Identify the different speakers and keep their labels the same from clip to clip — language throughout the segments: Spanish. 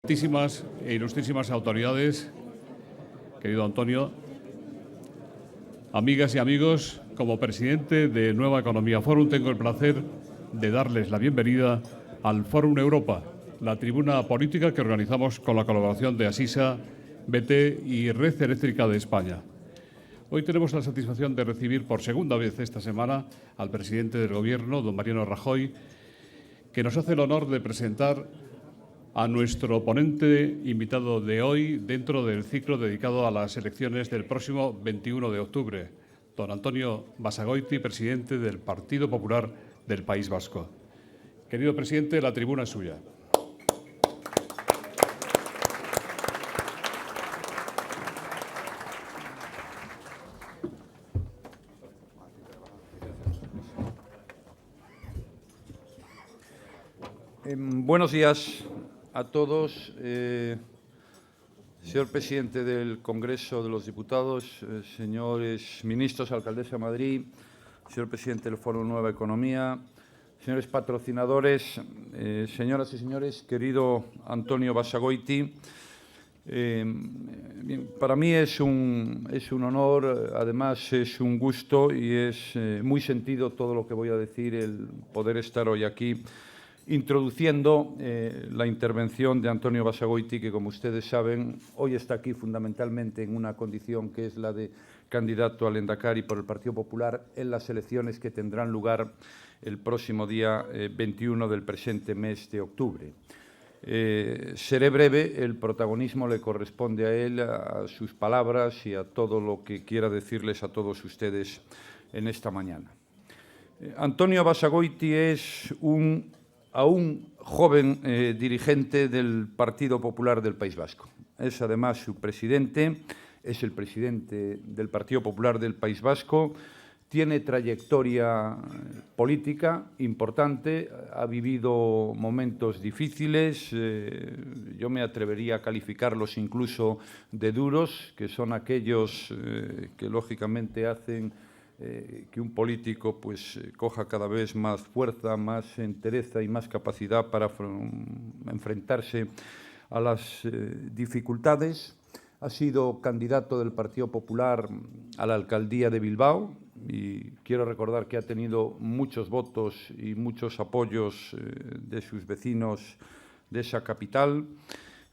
Speaker 1: Ilustrísimas e ilustrísimas autoridades, querido Antonio, amigas y amigos, como presidente de Nueva Economía Forum tengo el placer de darles la bienvenida al Fórum Europa, la tribuna política que organizamos con la colaboración de Asisa, BT y Red Eléctrica de España. Hoy tenemos la satisfacción de recibir por segunda vez esta semana al presidente del Gobierno, don Mariano Rajoy, que nos hace el honor de presentar a nuestro ponente invitado de hoy dentro del ciclo dedicado a las elecciones del próximo 21 de octubre, don Antonio Basagoiti, presidente del Partido Popular del País Vasco. Querido presidente, la tribuna es suya.
Speaker 2: Buenos días a todos. Señor presidente del Congreso de los Diputados, señores ministros, alcaldesa de Madrid, señor presidente del Foro Nueva Economía, señores patrocinadores, señoras y señores, querido Antonio Basagoiti, para mí es un honor, además es un gusto y es muy sentido todo lo que voy a decir, el poder estar hoy aquí introduciendo la intervención de Antonio Basagoiti, que, como ustedes saben, hoy está aquí fundamentalmente en una condición que es la de candidato al Lehendakari por el Partido Popular en las elecciones que tendrán lugar el próximo día 21 del presente mes de octubre. Seré breve, el protagonismo le corresponde a él, a sus palabras y a todo lo que quiera decirles a todos ustedes en esta mañana. Antonio Basagoiti es aún joven dirigente del Partido Popular del País Vasco. Es además su presidente, es el presidente del Partido Popular del País Vasco, tiene trayectoria política importante, ha vivido momentos difíciles, yo me atrevería a calificarlos incluso de duros, que son aquellos que lógicamente hacen que un político pues coja cada vez más fuerza, más entereza y más capacidad para enfrentarse a las dificultades. Ha sido candidato del Partido Popular a la alcaldía de Bilbao y quiero recordar que ha tenido muchos votos y muchos apoyos de sus vecinos de esa capital.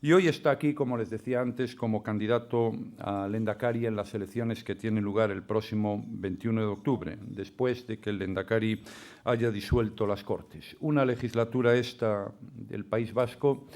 Speaker 2: Y hoy está aquí, como les decía antes, como candidato a Lehendakari en las elecciones que tienen lugar el próximo 21 de octubre, después de que el Lehendakari haya disuelto las Cortes. Una legislatura esta del País Vasco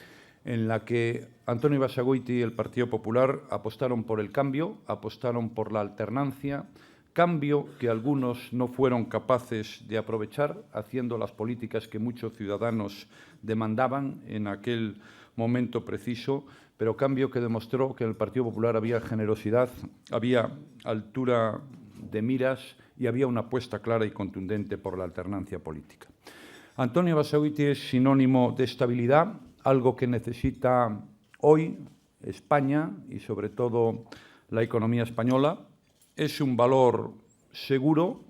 Speaker 2: en la que Antonio Basagoiti y el Partido Popular apostaron por el cambio, apostaron por la alternancia, cambio que algunos no fueron capaces de aprovechar, haciendo las políticas que muchos ciudadanos demandaban en aquel momento preciso, pero cambio que demostró que en el Partido Popular había generosidad, había altura de miras y había una apuesta clara y contundente por la alternancia política. Antonio Basagoiti es sinónimo de estabilidad, algo que necesita hoy España y sobre todo la economía española. Es un valor seguro,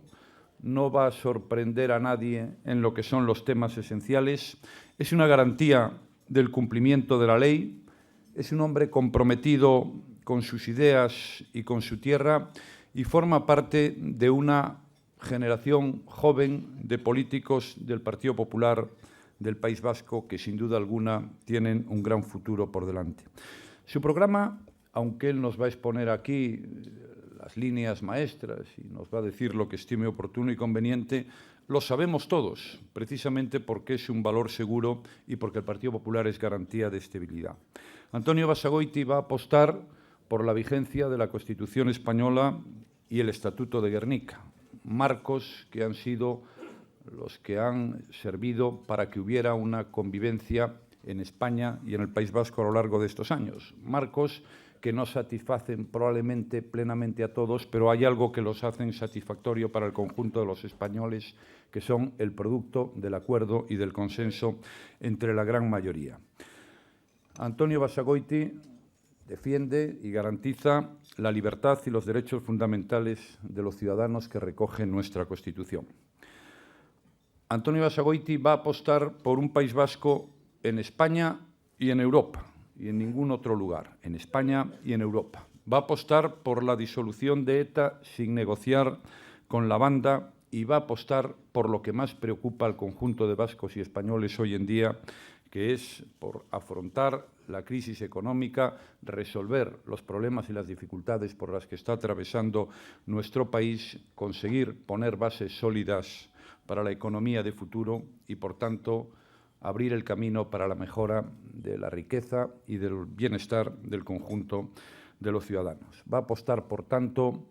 Speaker 2: no va a sorprender a nadie en lo que son los temas esenciales, es una garantía del cumplimiento de la ley, es un hombre comprometido con sus ideas y con su tierra y forma parte de una generación joven de políticos del Partido Popular del País Vasco que sin duda alguna tienen un gran futuro por delante. Su programa, aunque él nos va a exponer aquí las líneas maestras y nos va a decir lo que estime oportuno y conveniente, lo sabemos todos, precisamente porque es un valor seguro y porque el Partido Popular es garantía de estabilidad. Antonio Basagoiti va a apostar por la vigencia de la Constitución española y el Estatuto de Gernika, marcos que han sido los que han servido para que hubiera una convivencia en España y en el País Vasco a lo largo de estos años. Marcos que no satisfacen probablemente plenamente a todos, pero hay algo que los hacen satisfactorio para el conjunto de los españoles, que son el producto del acuerdo y del consenso entre la gran mayoría. Antonio Basagoiti defiende y garantiza la libertad y los derechos fundamentales de los ciudadanos que recoge nuestra Constitución. Antonio Basagoiti va a apostar por un País Vasco en España y en Europa. y en ningún otro lugar, en España y en Europa. Va a apostar por la disolución de ETA sin negociar con la banda y va a apostar por lo que más preocupa al conjunto de vascos y españoles hoy en día, que es por afrontar la crisis económica, resolver los problemas y las dificultades por las que está atravesando nuestro país, conseguir poner bases sólidas para la economía de futuro y, por tanto, abrir el camino para la mejora de la riqueza y del bienestar del conjunto de los ciudadanos. Va a apostar, por tanto,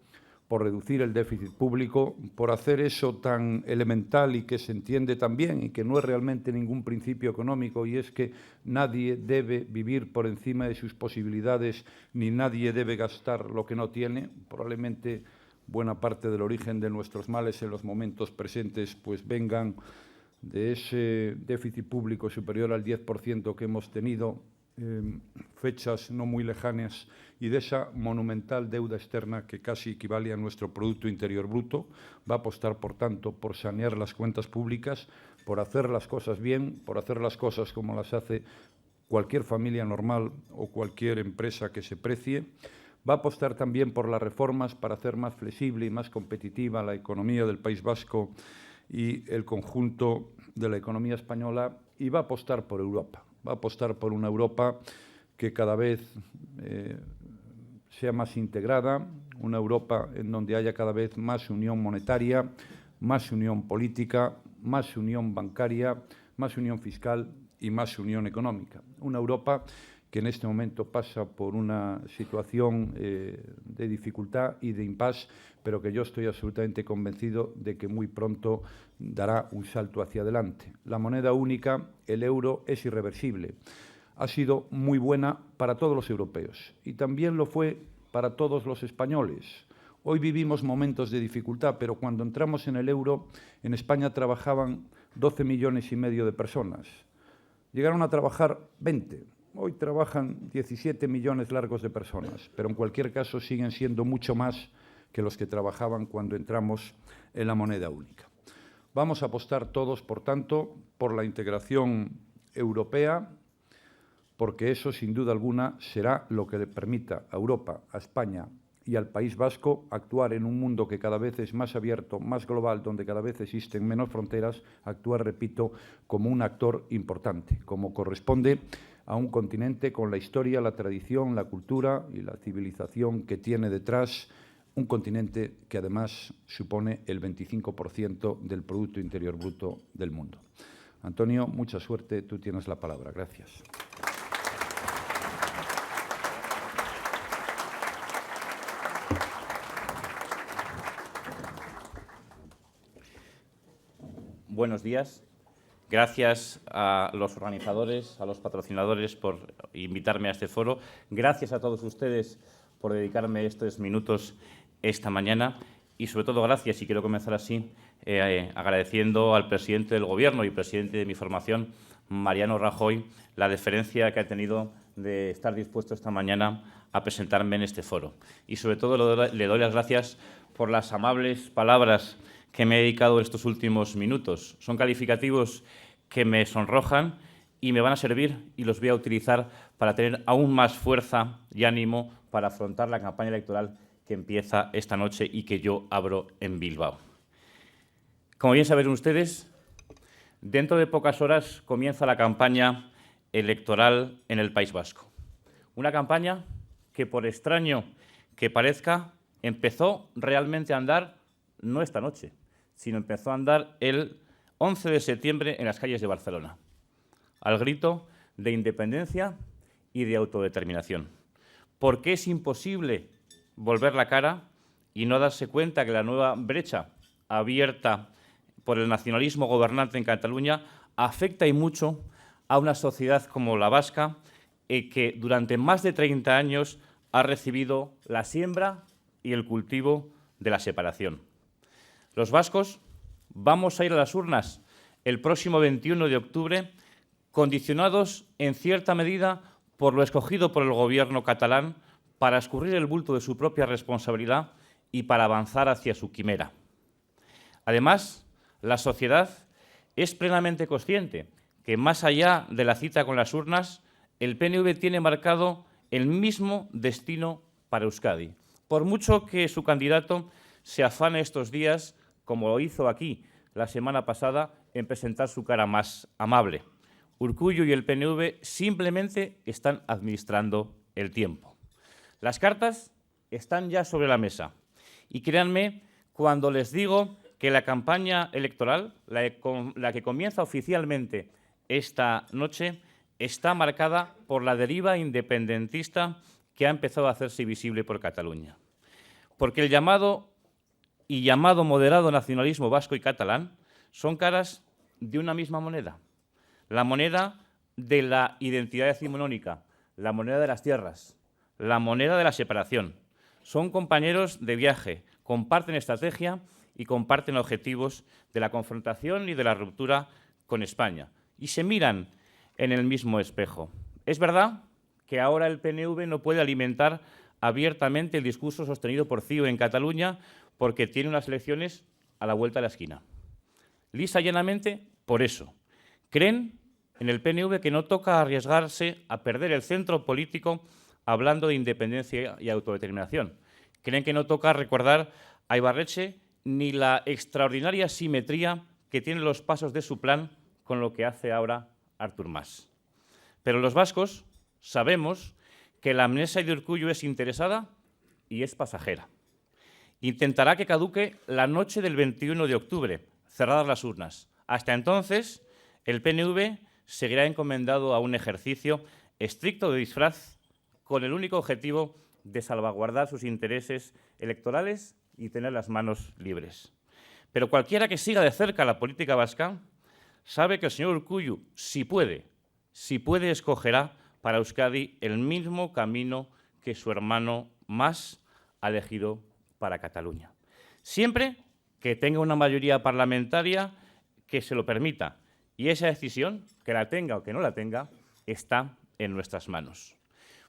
Speaker 2: por reducir el déficit público, por hacer eso tan elemental y que se entiende tan bien y que no es realmente ningún principio económico, y es que nadie debe vivir por encima de sus posibilidades ni nadie debe gastar lo que no tiene. Probablemente buena parte del origen de nuestros males en los momentos presentes pues vengan de ese déficit público superior al 10% que hemos tenido fechas no muy lejanas y de esa monumental deuda externa que casi equivale a nuestro Producto Interior Bruto. Va a apostar, por tanto, por sanear las cuentas públicas, por hacer las cosas bien, por hacer las cosas como las hace cualquier familia normal o cualquier empresa que se precie. Va a apostar también por las reformas para hacer más flexible y más competitiva la economía del País Vasco y el conjunto de la economía española, y va a apostar por Europa. Va a apostar por una Europa que cada vez sea más integrada, una Europa en donde haya cada vez más unión monetaria, más unión política, más unión bancaria, más unión fiscal y más unión económica. Una Europa que en este momento pasa por una situación de dificultad y de impasse, pero que yo estoy absolutamente convencido de que muy pronto dará un salto hacia adelante. La moneda única, el euro, es irreversible. Ha sido muy buena para todos los europeos y también lo fue para todos los españoles. Hoy vivimos momentos de dificultad, pero cuando entramos en el euro, en España trabajaban 12,5 millones de personas. Llegaron a trabajar 20. Hoy trabajan 17 millones largos de personas, pero en cualquier caso siguen siendo mucho más que los que trabajaban cuando entramos en la moneda única. Vamos a apostar todos, por tanto, por la integración europea, porque eso, sin duda alguna, será lo que le permita a Europa, a España y al País Vasco actuar en un mundo que cada vez es más abierto, más global, donde cada vez existen menos fronteras, actuar, repito, como un actor importante, como corresponde a un continente con la historia, la tradición, la cultura y la civilización que tiene detrás, un continente que además supone el 25% del Producto Interior Bruto del mundo. Antonio, mucha suerte, tú tienes la palabra. Gracias.
Speaker 3: Buenos días. Gracias a los organizadores, a los patrocinadores por invitarme a este foro. Gracias a todos ustedes por dedicarme estos minutos esta mañana. Y sobre todo gracias, y quiero comenzar así, agradeciendo al presidente del Gobierno y presidente de mi formación, Mariano Rajoy, la deferencia que ha tenido de estar dispuesto esta mañana a presentarme en este foro. Y sobre todo le doy las gracias por las amables palabras que me he dedicado estos últimos minutos. Son calificativos que me sonrojan y me van a servir y los voy a utilizar para tener aún más fuerza y ánimo para afrontar la campaña electoral que empieza esta noche y que yo abro en Bilbao. Como bien saben ustedes, dentro de pocas horas comienza la campaña electoral en el País Vasco. Una campaña que, por extraño que parezca, empezó realmente a andar no esta noche, sino empezó a andar el 11 de septiembre en las calles de Barcelona, al grito de independencia y de autodeterminación. Porque es imposible volver la cara y no darse cuenta que la nueva brecha abierta por el nacionalismo gobernante en Cataluña afecta y mucho a una sociedad como la vasca, que durante más de 30 años ha recibido la siembra y el cultivo de la separación. Los vascos vamos a ir a las urnas el próximo 21 de octubre, condicionados en cierta medida por lo escogido por el Gobierno catalán para escurrir el bulto de su propia responsabilidad y para avanzar hacia su quimera. Además, la sociedad es plenamente consciente que, más allá de la cita con las urnas, el PNV tiene marcado el mismo destino para Euskadi. Por mucho que su candidato se afane estos días, como lo hizo aquí la semana pasada, en presentar su cara más amable. Urkullu y el PNV simplemente están administrando el tiempo. Las cartas están ya sobre la mesa. Y créanme cuando les digo que la campaña electoral, la que comienza oficialmente esta noche, está marcada por la deriva independentista que ha empezado a hacerse visible por Cataluña. Porque el llamado moderado nacionalismo vasco y catalán son caras de una misma moneda. La moneda de la identidad decimonónica, la moneda de las tierras, la moneda de la separación. Son compañeros de viaje, comparten estrategia y comparten objetivos de la confrontación y de la ruptura con España. Y se miran en el mismo espejo. Es verdad que ahora el PNV no puede alimentar abiertamente el discurso sostenido por CiU en Cataluña porque tiene unas elecciones a la vuelta de la esquina. Lisa y llanamente, por eso. Creen en el PNV que no toca arriesgarse a perder el centro político hablando de independencia y autodeterminación. Creen que no toca recordar a Ibarretxe ni la extraordinaria simetría que tienen los pasos de su plan con lo que hace ahora Artur Mas. Pero los vascos sabemos que la amnesia de Urkullu es interesada y es pasajera. Intentará que caduque la noche del 21 de octubre, cerradas las urnas. Hasta entonces, el PNV seguirá encomendado a un ejercicio estricto de disfraz con el único objetivo de salvaguardar sus intereses electorales y tener las manos libres. Pero cualquiera que siga de cerca la política vasca sabe que el señor Urkullu, si puede, escogerá para Euskadi el mismo camino que su hermano Mas ha elegido para Cataluña. Siempre que tenga una mayoría parlamentaria que se lo permita. Y esa decisión, que la tenga o que no la tenga, está en nuestras manos.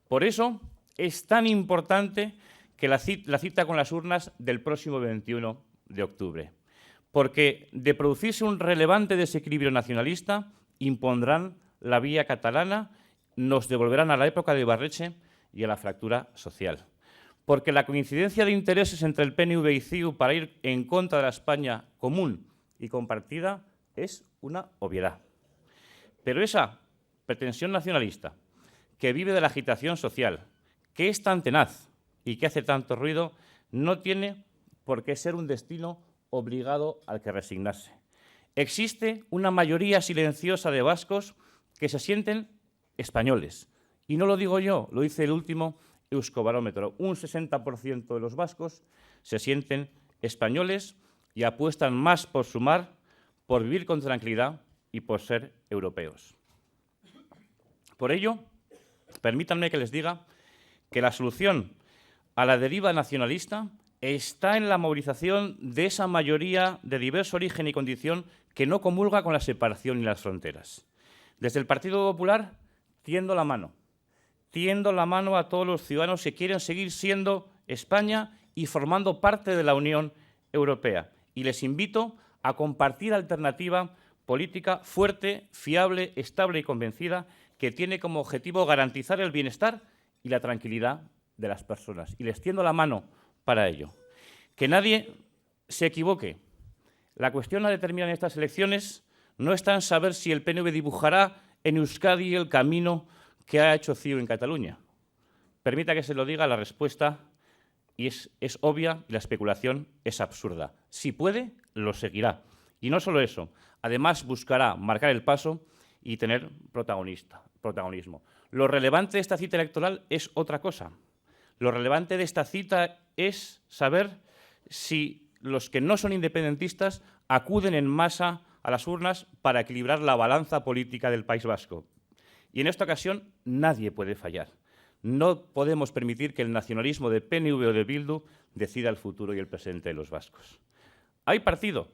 Speaker 3: Por eso es tan importante que la cita con las urnas del próximo 21 de octubre. Porque de producirse un relevante desequilibrio nacionalista, impondrán la vía catalana, nos devolverán a la época de Ibarretxe y a la fractura social. Porque la coincidencia de intereses entre el PNV y CiU para ir en contra de la España común y compartida es una obviedad. Pero esa pretensión nacionalista, que vive de la agitación social, que es tan tenaz y que hace tanto ruido, no tiene por qué ser un destino obligado al que resignarse. Existe una mayoría silenciosa de vascos que se sienten españoles. Y no lo digo yo, lo dice el último Euskobarómetro. Un 60% de los vascos se sienten españoles y apuestan más por sumar, por vivir con tranquilidad y por ser europeos. Por ello, permítanme que les diga que la solución a la deriva nacionalista está en la movilización de esa mayoría de diverso origen y condición que no comulga con la separación y las fronteras. Desde el Partido Popular tiendo la mano a todos los ciudadanos que quieren seguir siendo España y formando parte de la Unión Europea. Y les invito a compartir alternativa política fuerte, fiable, estable y convencida que tiene como objetivo garantizar el bienestar y la tranquilidad de las personas. Y les tiendo la mano para ello. Que nadie se equivoque. La cuestión a determinar en estas elecciones no está en saber si el PNV dibujará en Euskadi el camino que ha hecho CiU en Cataluña. Permita que se lo diga, la respuesta y es obvia y la especulación es absurda. Si puede, lo seguirá. Y no solo eso, además buscará marcar el paso y tener protagonismo. Lo relevante de esta cita electoral es otra cosa. Lo relevante de esta cita es saber si los que no son independentistas acuden en masa a las urnas para equilibrar la balanza política del País Vasco. Y en esta ocasión nadie puede fallar. No podemos permitir que el nacionalismo de PNV o de Bildu decida el futuro y el presente de los vascos. Hay partido,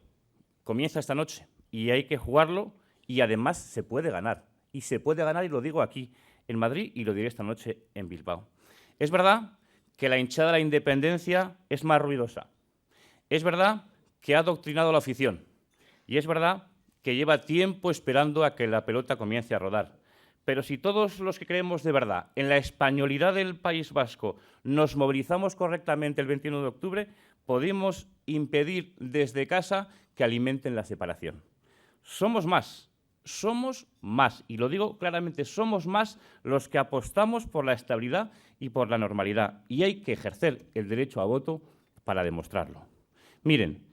Speaker 3: comienza esta noche, y hay que jugarlo y además se puede ganar. Y se puede ganar, y lo digo aquí en Madrid y lo diré esta noche en Bilbao. Es verdad que la hinchada de la independencia es más ruidosa. Es verdad que ha adoctrinado a la afición. Y es verdad que lleva tiempo esperando a que la pelota comience a rodar. Pero si todos los que creemos de verdad en la españolidad del País Vasco nos movilizamos correctamente el 21 de octubre, podemos impedir desde casa que alimenten la separación. Somos más, y lo digo claramente, somos más los que apostamos por la estabilidad y por la normalidad. Y hay que ejercer el derecho a voto para demostrarlo. Miren,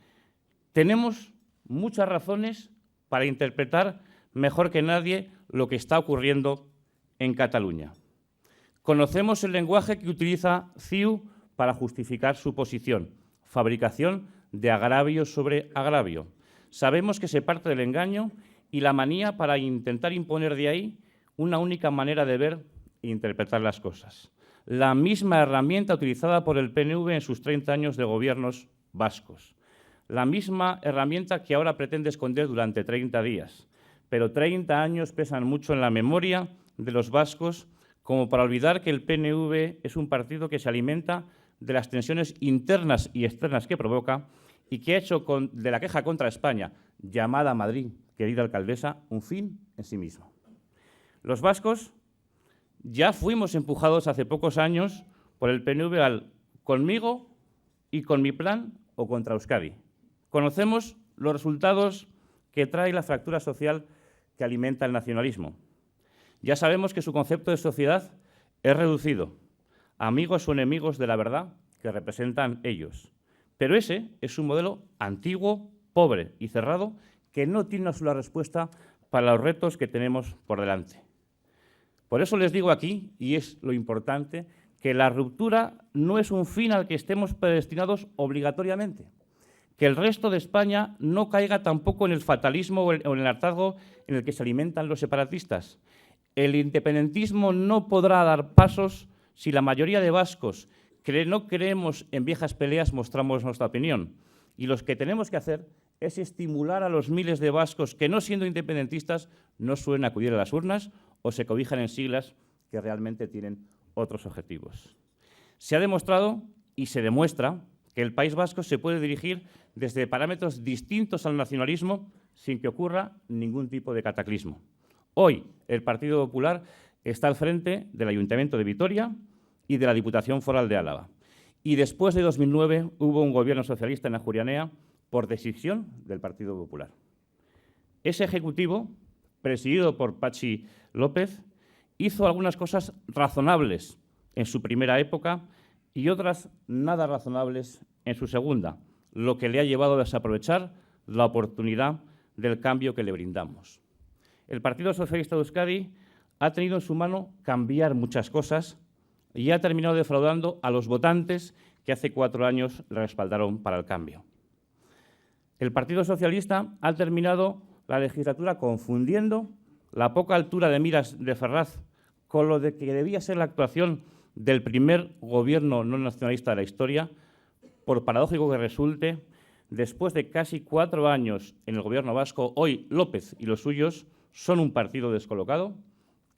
Speaker 3: tenemos muchas razones para interpretar mejor que nadie lo que está ocurriendo en Cataluña. Conocemos el lenguaje que utiliza CiU para justificar su posición, fabricación de agravio sobre agravio. Sabemos que se parte del engaño y la manía para intentar imponer de ahí una única manera de ver e interpretar las cosas. La misma herramienta utilizada por el PNV en sus 30 años de gobiernos vascos. La misma herramienta que ahora pretende esconder durante 30 días. Pero 30 años pesan mucho en la memoria de los vascos como para olvidar que el PNV es un partido que se alimenta de las tensiones internas y externas que provoca y que ha hecho de la queja contra España, llamada Madrid, querida alcaldesa, un fin en sí mismo. Los vascos ya fuimos empujados hace pocos años por el PNV al conmigo y con mi plan o contra Euskadi. Conocemos los resultados que trae la fractura social que alimenta el nacionalismo. Ya sabemos que su concepto de sociedad es reducido a amigos o enemigos de la verdad que representan ellos. Pero ese es un modelo antiguo, pobre y cerrado que no tiene una sola respuesta para los retos que tenemos por delante. Por eso les digo aquí, y es lo importante, que la ruptura no es un fin al que estemos predestinados obligatoriamente. Que el resto de España no caiga tampoco en el fatalismo o en el hartazgo en el que se alimentan los separatistas. El independentismo no podrá dar pasos si la mayoría de vascos que no creemos en viejas peleas mostramos nuestra opinión. Y lo que tenemos que hacer es estimular a los miles de vascos que, no siendo independentistas, no suelen acudir a las urnas o se cobijan en siglas que realmente tienen otros objetivos. Se ha demostrado y se demuestra que el País Vasco se puede dirigir desde parámetros distintos al nacionalismo sin que ocurra ningún tipo de cataclismo. Hoy el Partido Popular está al frente del Ayuntamiento de Vitoria y de la Diputación Foral de Álava. Y después de 2009 hubo un gobierno socialista en Ajurianea por decisión del Partido Popular. Ese ejecutivo, presidido por Patxi López, hizo algunas cosas razonables en su primera época y otras nada razonables en su segunda, lo que le ha llevado a desaprovechar la oportunidad del cambio que le brindamos. El Partido Socialista de Euskadi ha tenido en su mano cambiar muchas cosas y ha terminado defraudando a los votantes que hace 4 años le respaldaron para el cambio. El Partido Socialista ha terminado la legislatura confundiendo la poca altura de miras de Ferraz con lo de que debía ser la actuación del primer gobierno no nacionalista de la historia, por paradójico que resulte, después de casi 4 años en el gobierno vasco, hoy López y los suyos son un partido descolocado,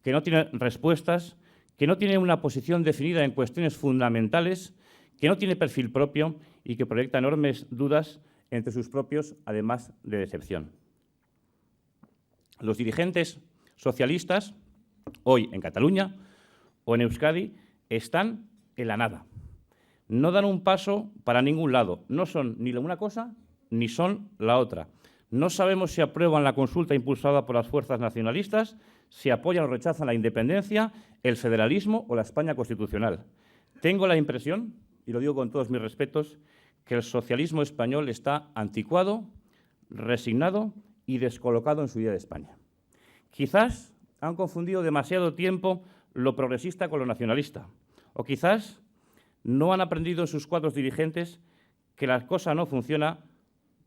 Speaker 3: que no tiene respuestas, que no tiene una posición definida en cuestiones fundamentales, que no tiene perfil propio y que proyecta enormes dudas entre sus propios, además de decepción. Los dirigentes socialistas, hoy en Cataluña o en Euskadi, están en la nada. No dan un paso para ningún lado. No son ni una cosa ni son la otra. No sabemos si aprueban la consulta impulsada por las fuerzas nacionalistas, si apoyan o rechazan la independencia, el federalismo o la España constitucional. Tengo la impresión, y lo digo con todos mis respetos, que el socialismo español está anticuado, resignado y descolocado en su idea de España. Quizás han confundido demasiado tiempo lo progresista con lo nacionalista, o quizás no han aprendido en sus cuadros dirigentes que la cosa no funciona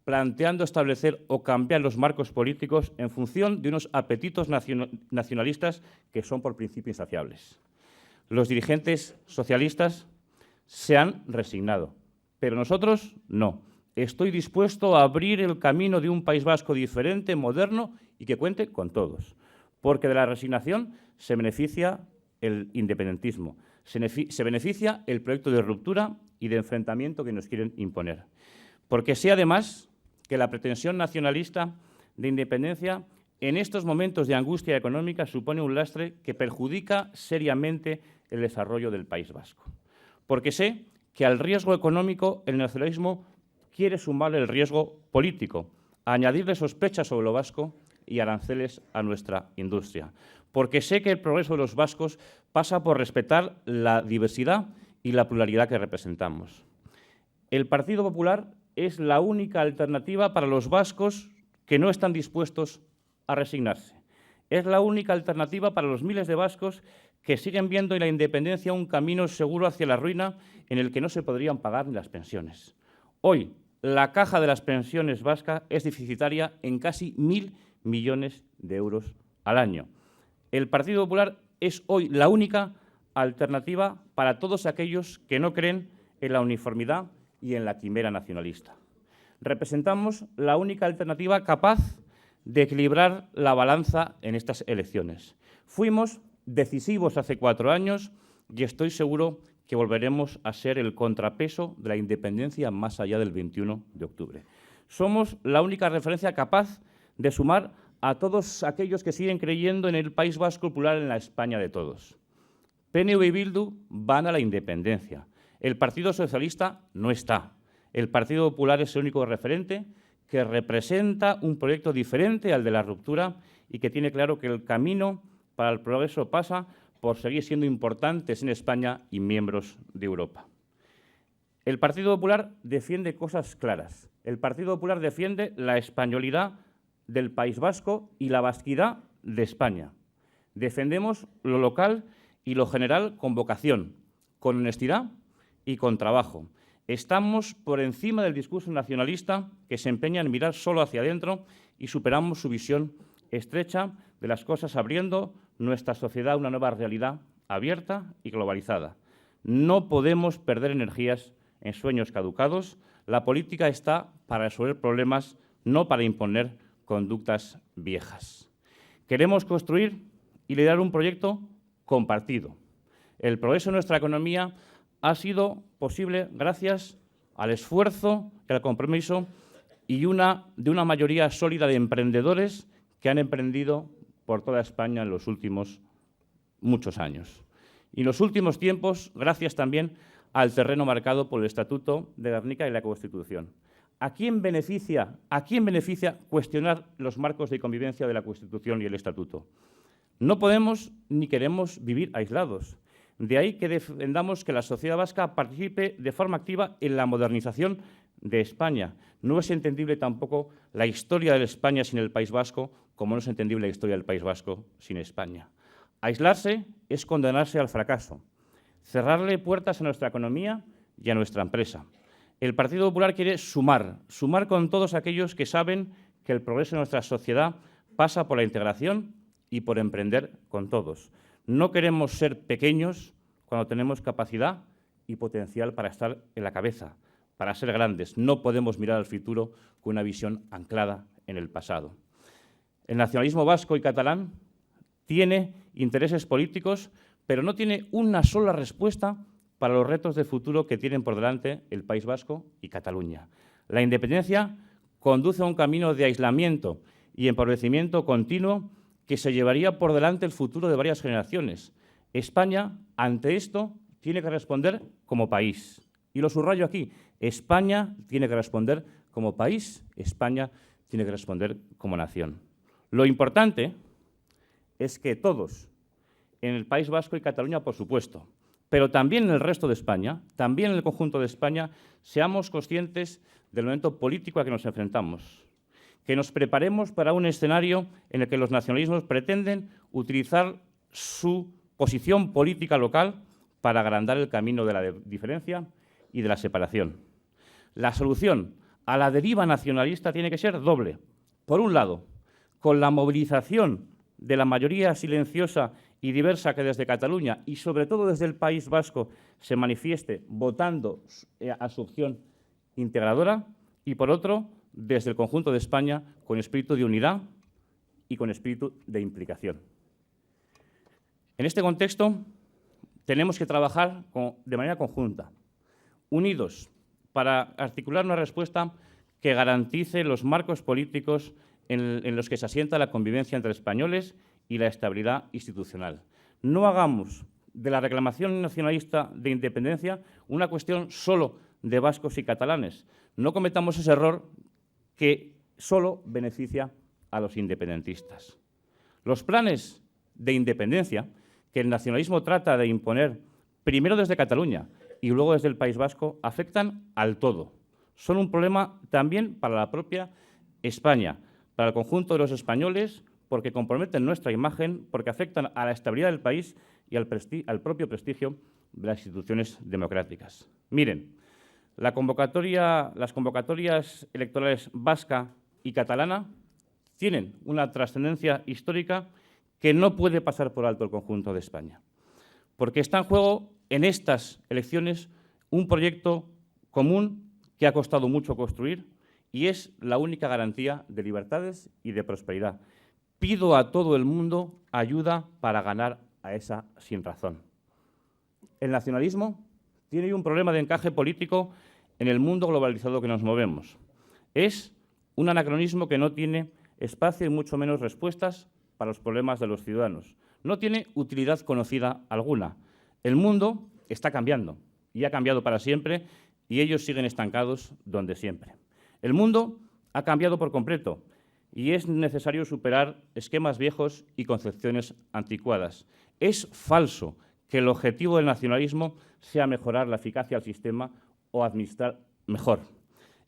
Speaker 3: planteando establecer o cambiar los marcos políticos en función de unos apetitos nacionalistas que son por principio insaciables. Los dirigentes socialistas se han resignado, pero nosotros no. Estoy dispuesto a abrir el camino de un País Vasco diferente, moderno y que cuente con todos, porque de la resignación se beneficia el independentismo, se beneficia el proyecto de ruptura y de enfrentamiento que nos quieren imponer. Porque sé además que la pretensión nacionalista de independencia en estos momentos de angustia económica supone un lastre que perjudica seriamente el desarrollo del País Vasco. Porque sé que al riesgo económico el nacionalismo quiere sumarle el riesgo político, añadirle sospechas sobre lo vasco y aranceles a nuestra industria. Porque sé que el progreso de los vascos pasa por respetar la diversidad y la pluralidad que representamos. El Partido Popular es la única alternativa para los vascos que no están dispuestos a resignarse. Es la única alternativa para los miles de vascos que siguen viendo en la independencia un camino seguro hacia la ruina en el que no se podrían pagar ni las pensiones. Hoy, la caja de las pensiones vasca es deficitaria en casi 1.000 millones de euros al año. El Partido Popular es hoy la única alternativa para todos aquellos que no creen en la uniformidad y en la quimera nacionalista. Representamos la única alternativa capaz de equilibrar la balanza en estas elecciones. Fuimos decisivos hace 4 años y estoy seguro que volveremos a ser el contrapeso de la independencia más allá del 21 de octubre. Somos la única referencia capaz de sumar a todos aquellos que siguen creyendo en el País Vasco plural, en la España de todos. PNV y Bildu van a la independencia. El Partido Socialista no está. El Partido Popular es el único referente que representa un proyecto diferente al de la ruptura y que tiene claro que el camino para el progreso pasa por seguir siendo importantes en España y miembros de Europa. El Partido Popular defiende cosas claras. El Partido Popular defiende la españolidad del País Vasco y la vasquidad de España. Defendemos lo local y lo general con vocación, con honestidad y con trabajo. Estamos por encima del discurso nacionalista que se empeña en mirar solo hacia adentro y superamos su visión estrecha de las cosas, abriendo nuestra sociedad a una nueva realidad abierta y globalizada. No podemos perder energías en sueños caducados. La política está para resolver problemas, no para imponer conductas viejas. Queremos construir y liderar un proyecto compartido. El progreso de nuestra economía ha sido posible gracias al esfuerzo y al compromiso de una mayoría sólida de emprendedores que han emprendido por toda España en los últimos muchos años. Y en los últimos tiempos, gracias también al terreno marcado por el Estatuto de Gernika y la Constitución. ¿A quién beneficia cuestionar los marcos de convivencia de la Constitución y el Estatuto? No podemos ni queremos vivir aislados. De ahí que defendamos que la sociedad vasca participe de forma activa en la modernización de España. No es entendible tampoco la historia de España sin el País Vasco, como no es entendible la historia del País Vasco sin España. Aislarse es condenarse al fracaso, cerrarle puertas a nuestra economía y a nuestra empresa. El Partido Popular quiere sumar con todos aquellos que saben que el progreso de nuestra sociedad pasa por la integración y por emprender con todos. No queremos ser pequeños cuando tenemos capacidad y potencial para estar en la cabeza, para ser grandes. No podemos mirar al futuro con una visión anclada en el pasado. El nacionalismo vasco y catalán tiene intereses políticos, pero no tiene una sola respuesta para los retos de futuro que tienen por delante el País Vasco y Cataluña. La independencia conduce a un camino de aislamiento y empobrecimiento continuo que se llevaría por delante el futuro de varias generaciones. España, ante esto, tiene que responder como país. Y lo subrayo aquí, España tiene que responder como país, España tiene que responder como nación. Lo importante es que todos, en el País Vasco y Cataluña, por supuesto, pero también en el resto de España, también en el conjunto de España, seamos conscientes del momento político al que nos enfrentamos, que nos preparemos para un escenario en el que los nacionalismos pretenden utilizar su posición política local para agrandar el camino de la diferencia y de la separación. La solución a la deriva nacionalista tiene que ser doble. Por un lado, con la movilización de la mayoría silenciosa y diversa que desde Cataluña y sobre todo desde el País Vasco se manifieste votando a su opción integradora, y por otro, desde el conjunto de España con espíritu de unidad y con espíritu de implicación. En este contexto tenemos que trabajar de manera conjunta, unidos, para articular una respuesta que garantice los marcos políticos en los que se asienta la convivencia entre españoles y la estabilidad institucional. No hagamos de la reclamación nacionalista de independencia una cuestión solo de vascos y catalanes. No cometamos ese error que solo beneficia a los independentistas. Los planes de independencia que el nacionalismo trata de imponer primero desde Cataluña y luego desde el País Vasco afectan al todo. Son un problema también para la propia España, para el conjunto de los españoles, porque comprometen nuestra imagen, porque afectan a la estabilidad del país y al propio prestigio de las instituciones democráticas. Miren, las convocatorias electorales vasca y catalana tienen una trascendencia histórica que no puede pasar por alto el conjunto de España, porque está en juego en estas elecciones un proyecto común que ha costado mucho construir y es la única garantía de libertades y de prosperidad. Pido a todo el mundo ayuda para ganar a esa sinrazón. El nacionalismo tiene un problema de encaje político en el mundo globalizado que nos movemos. Es un anacronismo que no tiene espacio y mucho menos respuestas para los problemas de los ciudadanos. No tiene utilidad conocida alguna. El mundo está cambiando y ha cambiado para siempre y ellos siguen estancados donde siempre. El mundo ha cambiado por completo y es necesario superar esquemas viejos y concepciones anticuadas. Es falso que el objetivo del nacionalismo sea mejorar la eficacia del sistema o administrar mejor.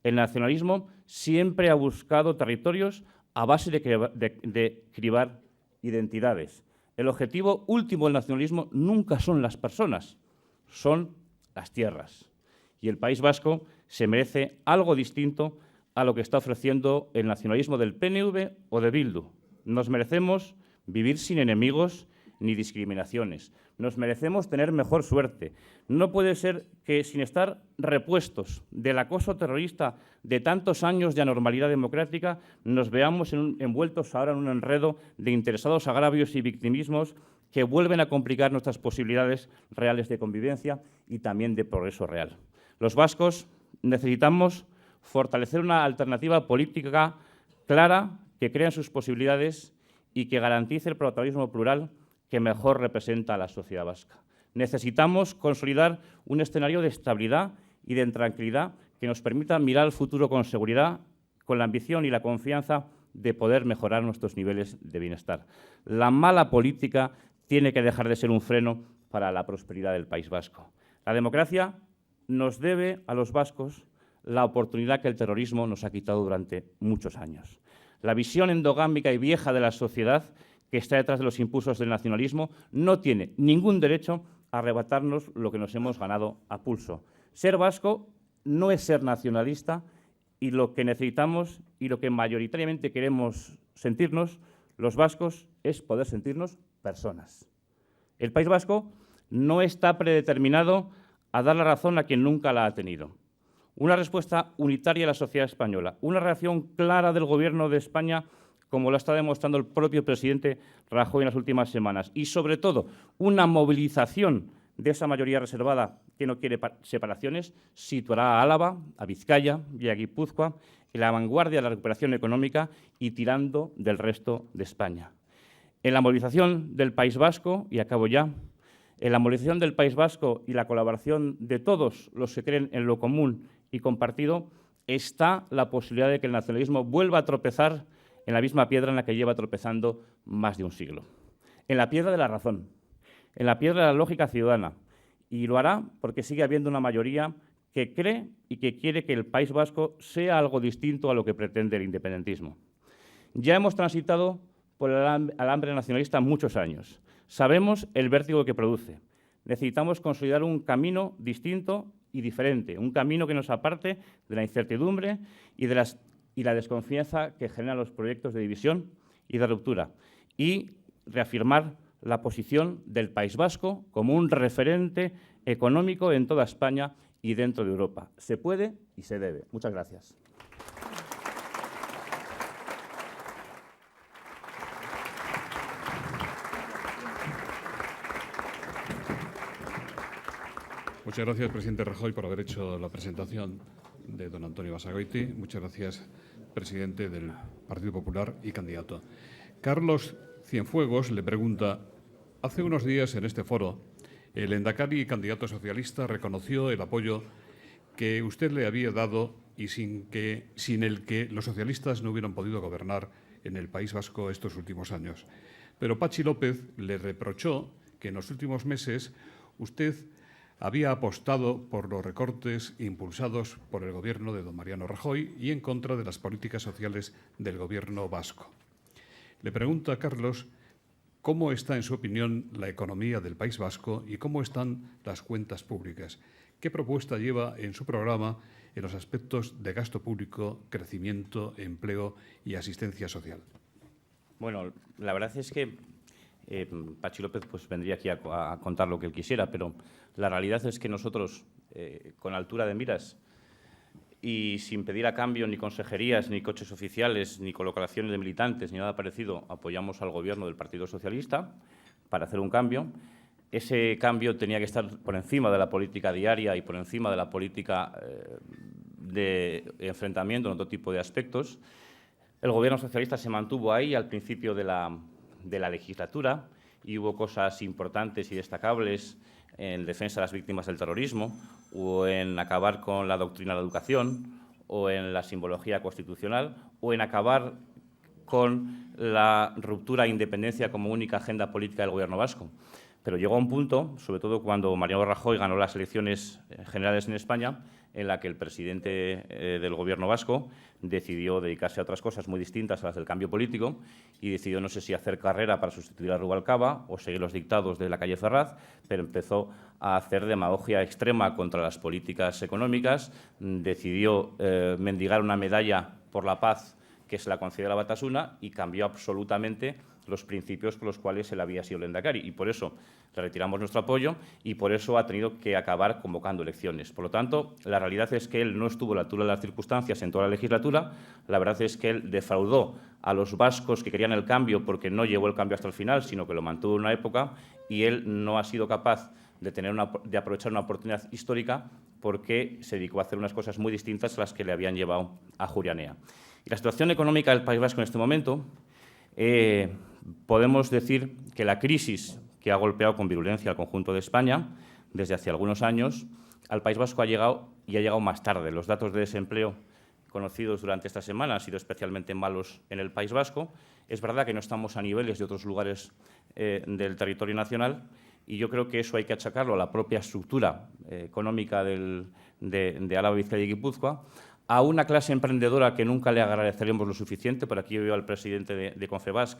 Speaker 3: El nacionalismo siempre ha buscado territorios a base de cribar identidades. El objetivo último del nacionalismo nunca son las personas, son las tierras. Y el País Vasco se merece algo distinto a lo que está ofreciendo el nacionalismo del PNV o de Bildu. Nos merecemos vivir sin enemigos ni discriminaciones. Nos merecemos tener mejor suerte. No puede ser que, sin estar repuestos del acoso terrorista de tantos años de anormalidad democrática, nos veamos envueltos ahora en un enredo de interesados agravios y victimismos que vuelven a complicar nuestras posibilidades reales de convivencia y también de progreso real. Los vascos necesitamos fortalecer una alternativa política clara que crea en sus posibilidades y que garantice el protagonismo plural que mejor representa a la sociedad vasca. Necesitamos consolidar un escenario de estabilidad y de tranquilidad que nos permita mirar al futuro con seguridad, con la ambición y la confianza de poder mejorar nuestros niveles de bienestar. La mala política tiene que dejar de ser un freno para la prosperidad del País Vasco. La democracia nos debe a los vascos la oportunidad que el terrorismo nos ha quitado durante muchos años. La visión endogámica y vieja de la sociedad que está detrás de los impulsos del nacionalismo no tiene ningún derecho a arrebatarnos lo que nos hemos ganado a pulso. Ser vasco no es ser nacionalista y lo que necesitamos y lo que mayoritariamente queremos sentirnos los vascos es poder sentirnos personas. El País Vasco no está predeterminado a dar la razón a quien nunca la ha tenido. Una respuesta unitaria a la sociedad española, una reacción clara del Gobierno de España, como lo está demostrando el propio presidente Rajoy en las últimas semanas, y sobre todo una movilización de esa mayoría reservada que no quiere separaciones, situará a Álava, a Vizcaya y a Guipúzcoa en la vanguardia de la recuperación económica y tirando del resto de España. En la movilización del País Vasco, y acabo ya, en la movilización del País Vasco y la colaboración de todos los que creen en lo común y compartido, está la posibilidad de que el nacionalismo vuelva a tropezar en la misma piedra en la que lleva tropezando más de un siglo. En la piedra de la razón, en la piedra de la lógica ciudadana. Y lo hará porque sigue habiendo una mayoría que cree y que quiere que el País Vasco sea algo distinto a lo que pretende el independentismo. Ya hemos transitado por el alambre nacionalista muchos años. Sabemos el vértigo que produce. Necesitamos consolidar un camino distinto y diferente, un camino que nos aparte de la incertidumbre y la desconfianza que generan los proyectos de división y de ruptura, y reafirmar la posición del País Vasco como un referente económico en toda España y dentro de Europa. Se puede y se debe. Muchas gracias.
Speaker 1: Muchas gracias, presidente Rajoy, por haber hecho la presentación de don Antonio Basagoiti. Muchas gracias, presidente del Partido Popular y candidato. Carlos Cienfuegos le pregunta: hace unos días en este foro, el lehendakari y candidato socialista reconoció el apoyo que usted le había dado y sin el que los socialistas no hubieran podido gobernar en el País Vasco estos últimos años. Pero Patxi López le reprochó que en los últimos meses usted había apostado por los recortes impulsados por el Gobierno de don Mariano Rajoy y en contra de las políticas sociales del Gobierno vasco. Le pregunta a Carlos cómo está, en su opinión, la economía del País Vasco y cómo están las cuentas públicas. ¿Qué propuesta lleva en su programa en los aspectos de gasto público, crecimiento, empleo y asistencia social?
Speaker 3: Bueno, la verdad es que Patxi López pues, vendría aquí a contar lo que él quisiera, pero la realidad es que nosotros, con altura de miras y sin pedir a cambio ni consejerías, ni coches oficiales, ni colocaciones de militantes, ni nada parecido, apoyamos al Gobierno del Partido Socialista para hacer un cambio. Ese cambio tenía que estar por encima de la política diaria y por encima de la política de enfrentamiento en otro tipo de aspectos. El Gobierno socialista se mantuvo ahí al principio de la legislatura y hubo cosas importantes y destacables en defensa de las víctimas del terrorismo o en acabar con la doctrina de la educación o en la simbología constitucional o en acabar con la ruptura e independencia como única agenda política del Gobierno vasco. Pero llegó a un punto, sobre todo cuando Mariano Rajoy ganó las elecciones generales en España, en la que el presidente del Gobierno vasco decidió dedicarse a otras cosas muy distintas a las del cambio político y decidió, no sé si hacer carrera para sustituir a Rubalcaba o seguir los dictados de la calle Ferraz, pero empezó a hacer demagogia extrema contra las políticas económicas, decidió mendigar una medalla por la paz que se la concedió a la Batasuna y cambió absolutamente los principios por los cuales él había sido lehendakari. Y por eso le retiramos nuestro apoyo y por eso ha tenido que acabar convocando elecciones. Por lo tanto, la realidad es que él no estuvo a la altura de las circunstancias en toda la legislatura. La verdad es que él defraudó a los vascos que querían el cambio porque no llevó el cambio hasta el final, sino que lo mantuvo en una época y él no ha sido capaz de aprovechar una oportunidad histórica porque se dedicó a hacer unas cosas muy distintas a las que le habían llevado a Ajuria Enea. Y la situación económica del País Vasco en este momento, podemos decir que la crisis que ha golpeado con virulencia al conjunto de España desde hace algunos años, al País Vasco ha llegado más tarde. Los datos de desempleo conocidos durante esta semana han sido especialmente malos en el País Vasco. Es verdad que no estamos a niveles de otros lugares del territorio nacional y yo creo que eso hay que achacarlo a la propia estructura económica de Álava, Vizcaya y Guipúzcoa, a una clase emprendedora que nunca le agradeceremos lo suficiente. Por aquí veo al presidente de Confebask,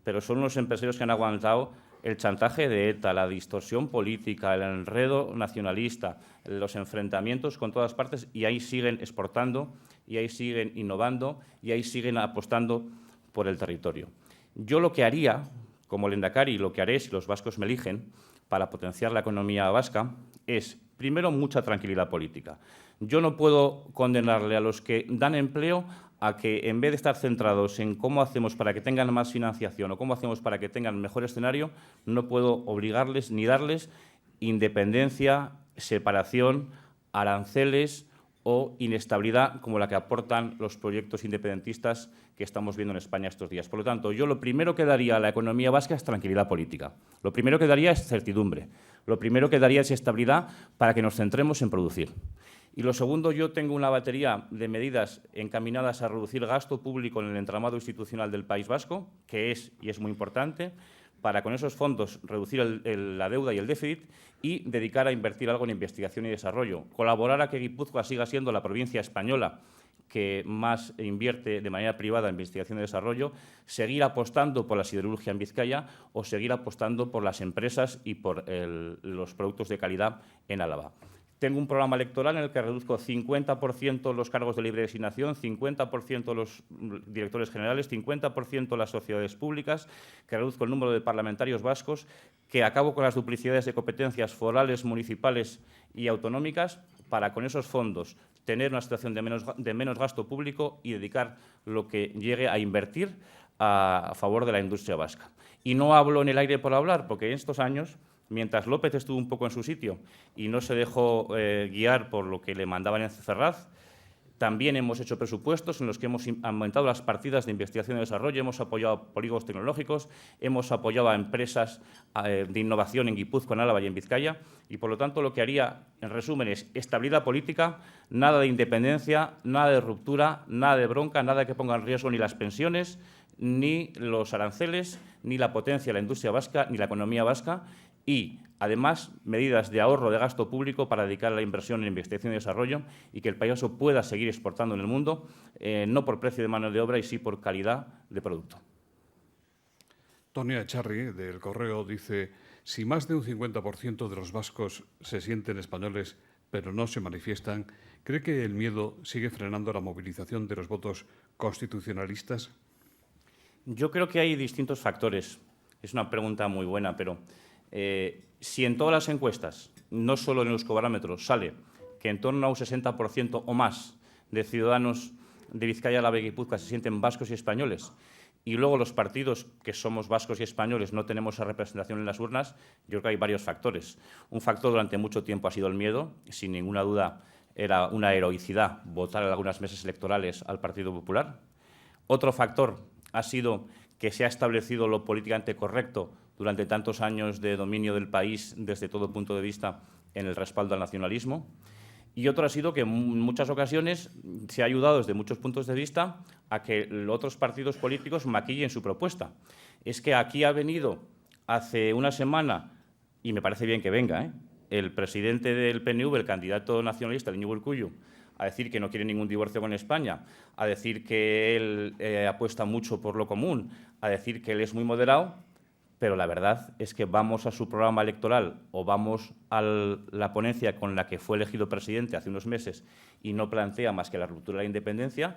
Speaker 3: pero son unos empresarios que han aguantado el chantaje de ETA, la distorsión política, el enredo nacionalista, los enfrentamientos con todas partes, y ahí siguen exportando, y ahí siguen innovando, y ahí siguen apostando por el territorio. Yo lo que haría, como lehendakari, lo que haré si los vascos me eligen para potenciar la economía vasca, es, primero, mucha tranquilidad política. Yo no puedo condenarle a los que dan empleo a que, en vez de estar centrados en cómo hacemos para que tengan más financiación o cómo hacemos para que tengan mejor escenario, no puedo obligarles ni darles independencia, separación, aranceles o inestabilidad como la que aportan los proyectos independentistas que estamos viendo en España estos días. Por lo tanto, yo lo primero que daría a la economía vasca es tranquilidad política. Lo primero que daría es certidumbre. Lo primero que daría es estabilidad para que nos centremos en producir. Y lo segundo, yo tengo una batería de medidas encaminadas a reducir gasto público en el entramado institucional del País Vasco, que es muy importante, para con esos fondos reducir la deuda y el déficit y dedicar a invertir algo en investigación y desarrollo. Colaborar a que Guipúzcoa siga siendo la provincia española que más invierte de manera privada en investigación y desarrollo, seguir apostando por la siderurgia en Vizcaya o seguir apostando por las empresas y por los productos de calidad en Álava. Tengo un programa electoral en el que reduzco 50% los cargos de libre designación, 50% los directores generales, 50% las sociedades públicas, que reduzco el número de parlamentarios vascos, que acabo con las duplicidades de competencias forales, municipales y autonómicas para, con esos fondos, tener una situación de menos gasto público y dedicar lo que llegue a invertir a favor de la industria vasca. Y no hablo en el aire por hablar, porque en estos años, mientras López estuvo un poco en su sitio y no se dejó guiar por lo que le mandaban en Ferraz, También hemos hecho presupuestos en los que hemos aumentado las partidas de investigación y desarrollo, hemos apoyado a polígonos tecnológicos, hemos apoyado a empresas de innovación en Guipúzcoa, en Álava y en Vizcaya, y por lo tanto lo que haría, en resumen, es estabilidad política, nada de independencia, nada de ruptura, nada de bronca, nada que ponga en riesgo ni las pensiones, ni los aranceles, ni la potencia de la industria vasca, ni la economía vasca, y, además, medidas de ahorro de gasto público para dedicar la inversión en investigación y desarrollo y que el país vasco pueda seguir exportando en el mundo, no por precio de mano de obra y sí por calidad de producto.
Speaker 1: Tonia Echarri, del Correo, dice: si más de un 50% de los vascos se sienten españoles pero no se manifiestan, ¿cree que el miedo sigue frenando la movilización de los votos constitucionalistas?
Speaker 3: Yo creo que hay distintos factores. Es una pregunta muy buena, pero si en todas las encuestas, no solo en los Euskobarómetros, sale que en torno a un 60% o más de ciudadanos de Vizcaya, Álava y Guipúzcoa se sienten vascos y españoles, y luego los partidos que somos vascos y españoles no tenemos esa representación en las urnas, yo creo que hay varios factores. Un factor durante mucho tiempo ha sido el miedo. Sin ninguna duda era una heroicidad votar en algunas mesas electorales al Partido Popular. Otro factor ha sido que se ha establecido lo políticamente correcto durante tantos años de dominio del país desde todo punto de vista en el respaldo al nacionalismo. Y otro ha sido que en muchas ocasiones se ha ayudado desde muchos puntos de vista a que otros partidos políticos maquillen su propuesta. Es que aquí ha venido hace una semana, y me parece bien que venga, el presidente del PNV, el candidato nacionalista, Iñigo Urkullu, a decir que no quiere ningún divorcio con España, a decir que él apuesta mucho por lo común, a decir que él es muy moderado, pero la verdad es que vamos a su programa electoral o vamos a la ponencia con la que fue elegido presidente hace unos meses y no plantea más que la ruptura de la independencia,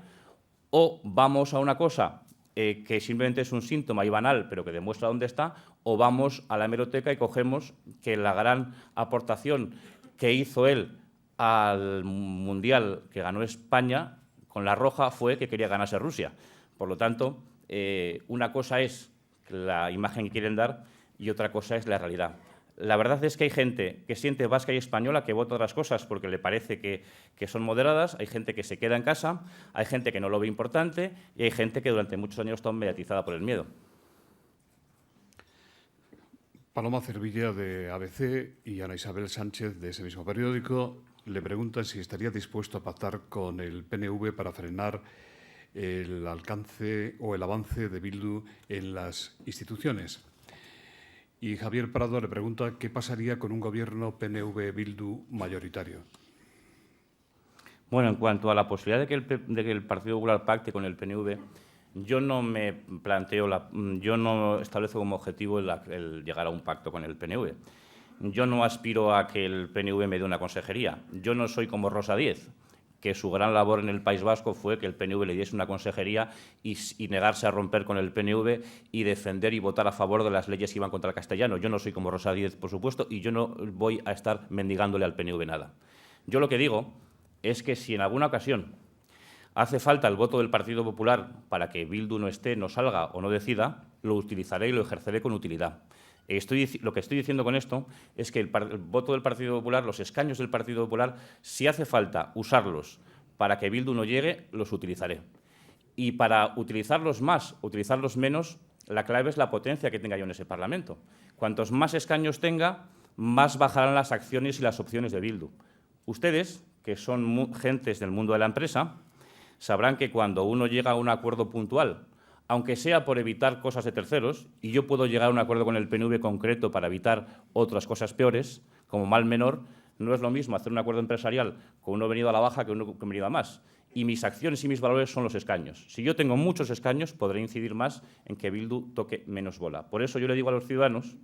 Speaker 3: o vamos a una cosa que simplemente es un síntoma y banal, pero que demuestra dónde está, o vamos a la hemeroteca y cogemos que la gran aportación que hizo él al Mundial que ganó España con la roja fue que quería ganarse Rusia. Por lo tanto, una cosa es la imagen que quieren dar y otra cosa es la realidad. La verdad es que hay gente que siente vasca y española que vota otras cosas porque le parece que son moderadas, hay gente que se queda en casa, hay gente que no lo ve importante y hay gente que durante muchos años está mediatizada por el miedo.
Speaker 1: Paloma Cervilla, de ABC, y Ana Isabel Sánchez, de ese mismo periódico, le preguntan si estaría dispuesto a pactar con el PNV para frenar el alcance o el avance de Bildu en las instituciones. Y Javier Prado le pregunta qué pasaría con un gobierno PNV-Bildu mayoritario.
Speaker 3: Bueno, en cuanto a la posibilidad de que el Partido Popular pacte con el PNV, yo no me planteo, yo no establezco como objetivo el llegar a un pacto con el PNV. Yo no aspiro a que el PNV me dé una consejería. Yo no soy como Rosa Díez, que su gran labor en el País Vasco fue que el PNV le diese una consejería y negarse a romper con el PNV y defender y votar a favor de las leyes que iban contra el castellano. Yo no soy como Rosa Díez, por supuesto, y yo no voy a estar mendigándole al PNV nada. Yo lo que digo es que si en alguna ocasión hace falta el voto del Partido Popular para que Bildu no esté, no salga o no decida, lo utilizaré y lo ejerceré con utilidad. Lo que estoy diciendo con esto es que el voto del Partido Popular, los escaños del Partido Popular, si hace falta usarlos para que Bildu no llegue, los utilizaré. Y para utilizarlos más, utilizarlos menos, la clave es la potencia que tenga yo en ese Parlamento. Cuantos más escaños tenga, más bajarán las acciones y las opciones de Bildu. Ustedes, que son gentes del mundo de la empresa, sabrán que cuando uno llega a un acuerdo puntual, aunque sea por evitar cosas de terceros, y yo puedo llegar a un acuerdo con el PNV concreto para evitar otras cosas peores, como mal menor, no es lo mismo hacer un acuerdo empresarial con uno venido a la baja que uno venido a más. Y mis acciones y mis valores son los escaños. Si yo tengo muchos escaños, podré incidir más en que Bildu toque menos bola. Por eso yo le digo a los ciudadanos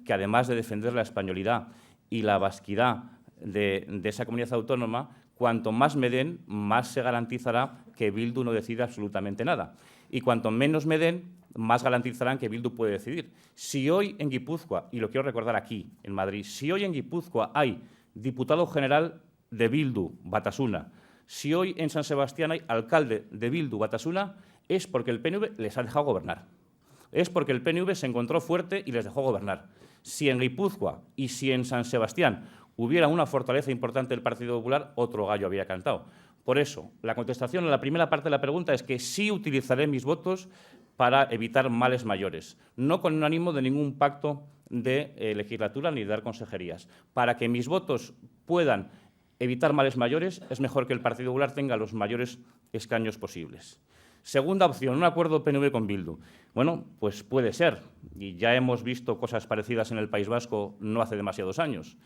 Speaker 3: que, además de defender la españolidad y la vasquidad de esa comunidad autónoma, cuanto más me den, más se garantizará que Bildu no decida absolutamente nada. Y cuanto menos me den, más garantizarán que Bildu puede decidir. Si hoy en Guipúzcoa, y lo quiero recordar aquí, en Madrid, si hoy en Guipúzcoa hay diputado general de Bildu, Batasuna, si hoy en San Sebastián hay alcalde de Bildu, Batasuna, es porque el PNV les ha dejado gobernar. Es porque el PNV se encontró fuerte y les dejó gobernar. Si en Guipúzcoa y si en San Sebastián hubiera una fortaleza importante del Partido Popular, otro gallo había cantado. Por eso, la contestación a la primera parte de la pregunta es que sí utilizaré mis votos para evitar males mayores, no con un ánimo de ningún pacto de legislatura ni de dar consejerías. Para que mis votos puedan evitar males mayores, es mejor que el Partido Popular tenga los mayores escaños posibles. Segunda opción, un acuerdo PNV con Bildu. Bueno, pues puede ser, y ya hemos visto cosas parecidas en el País Vasco no hace demasiados años.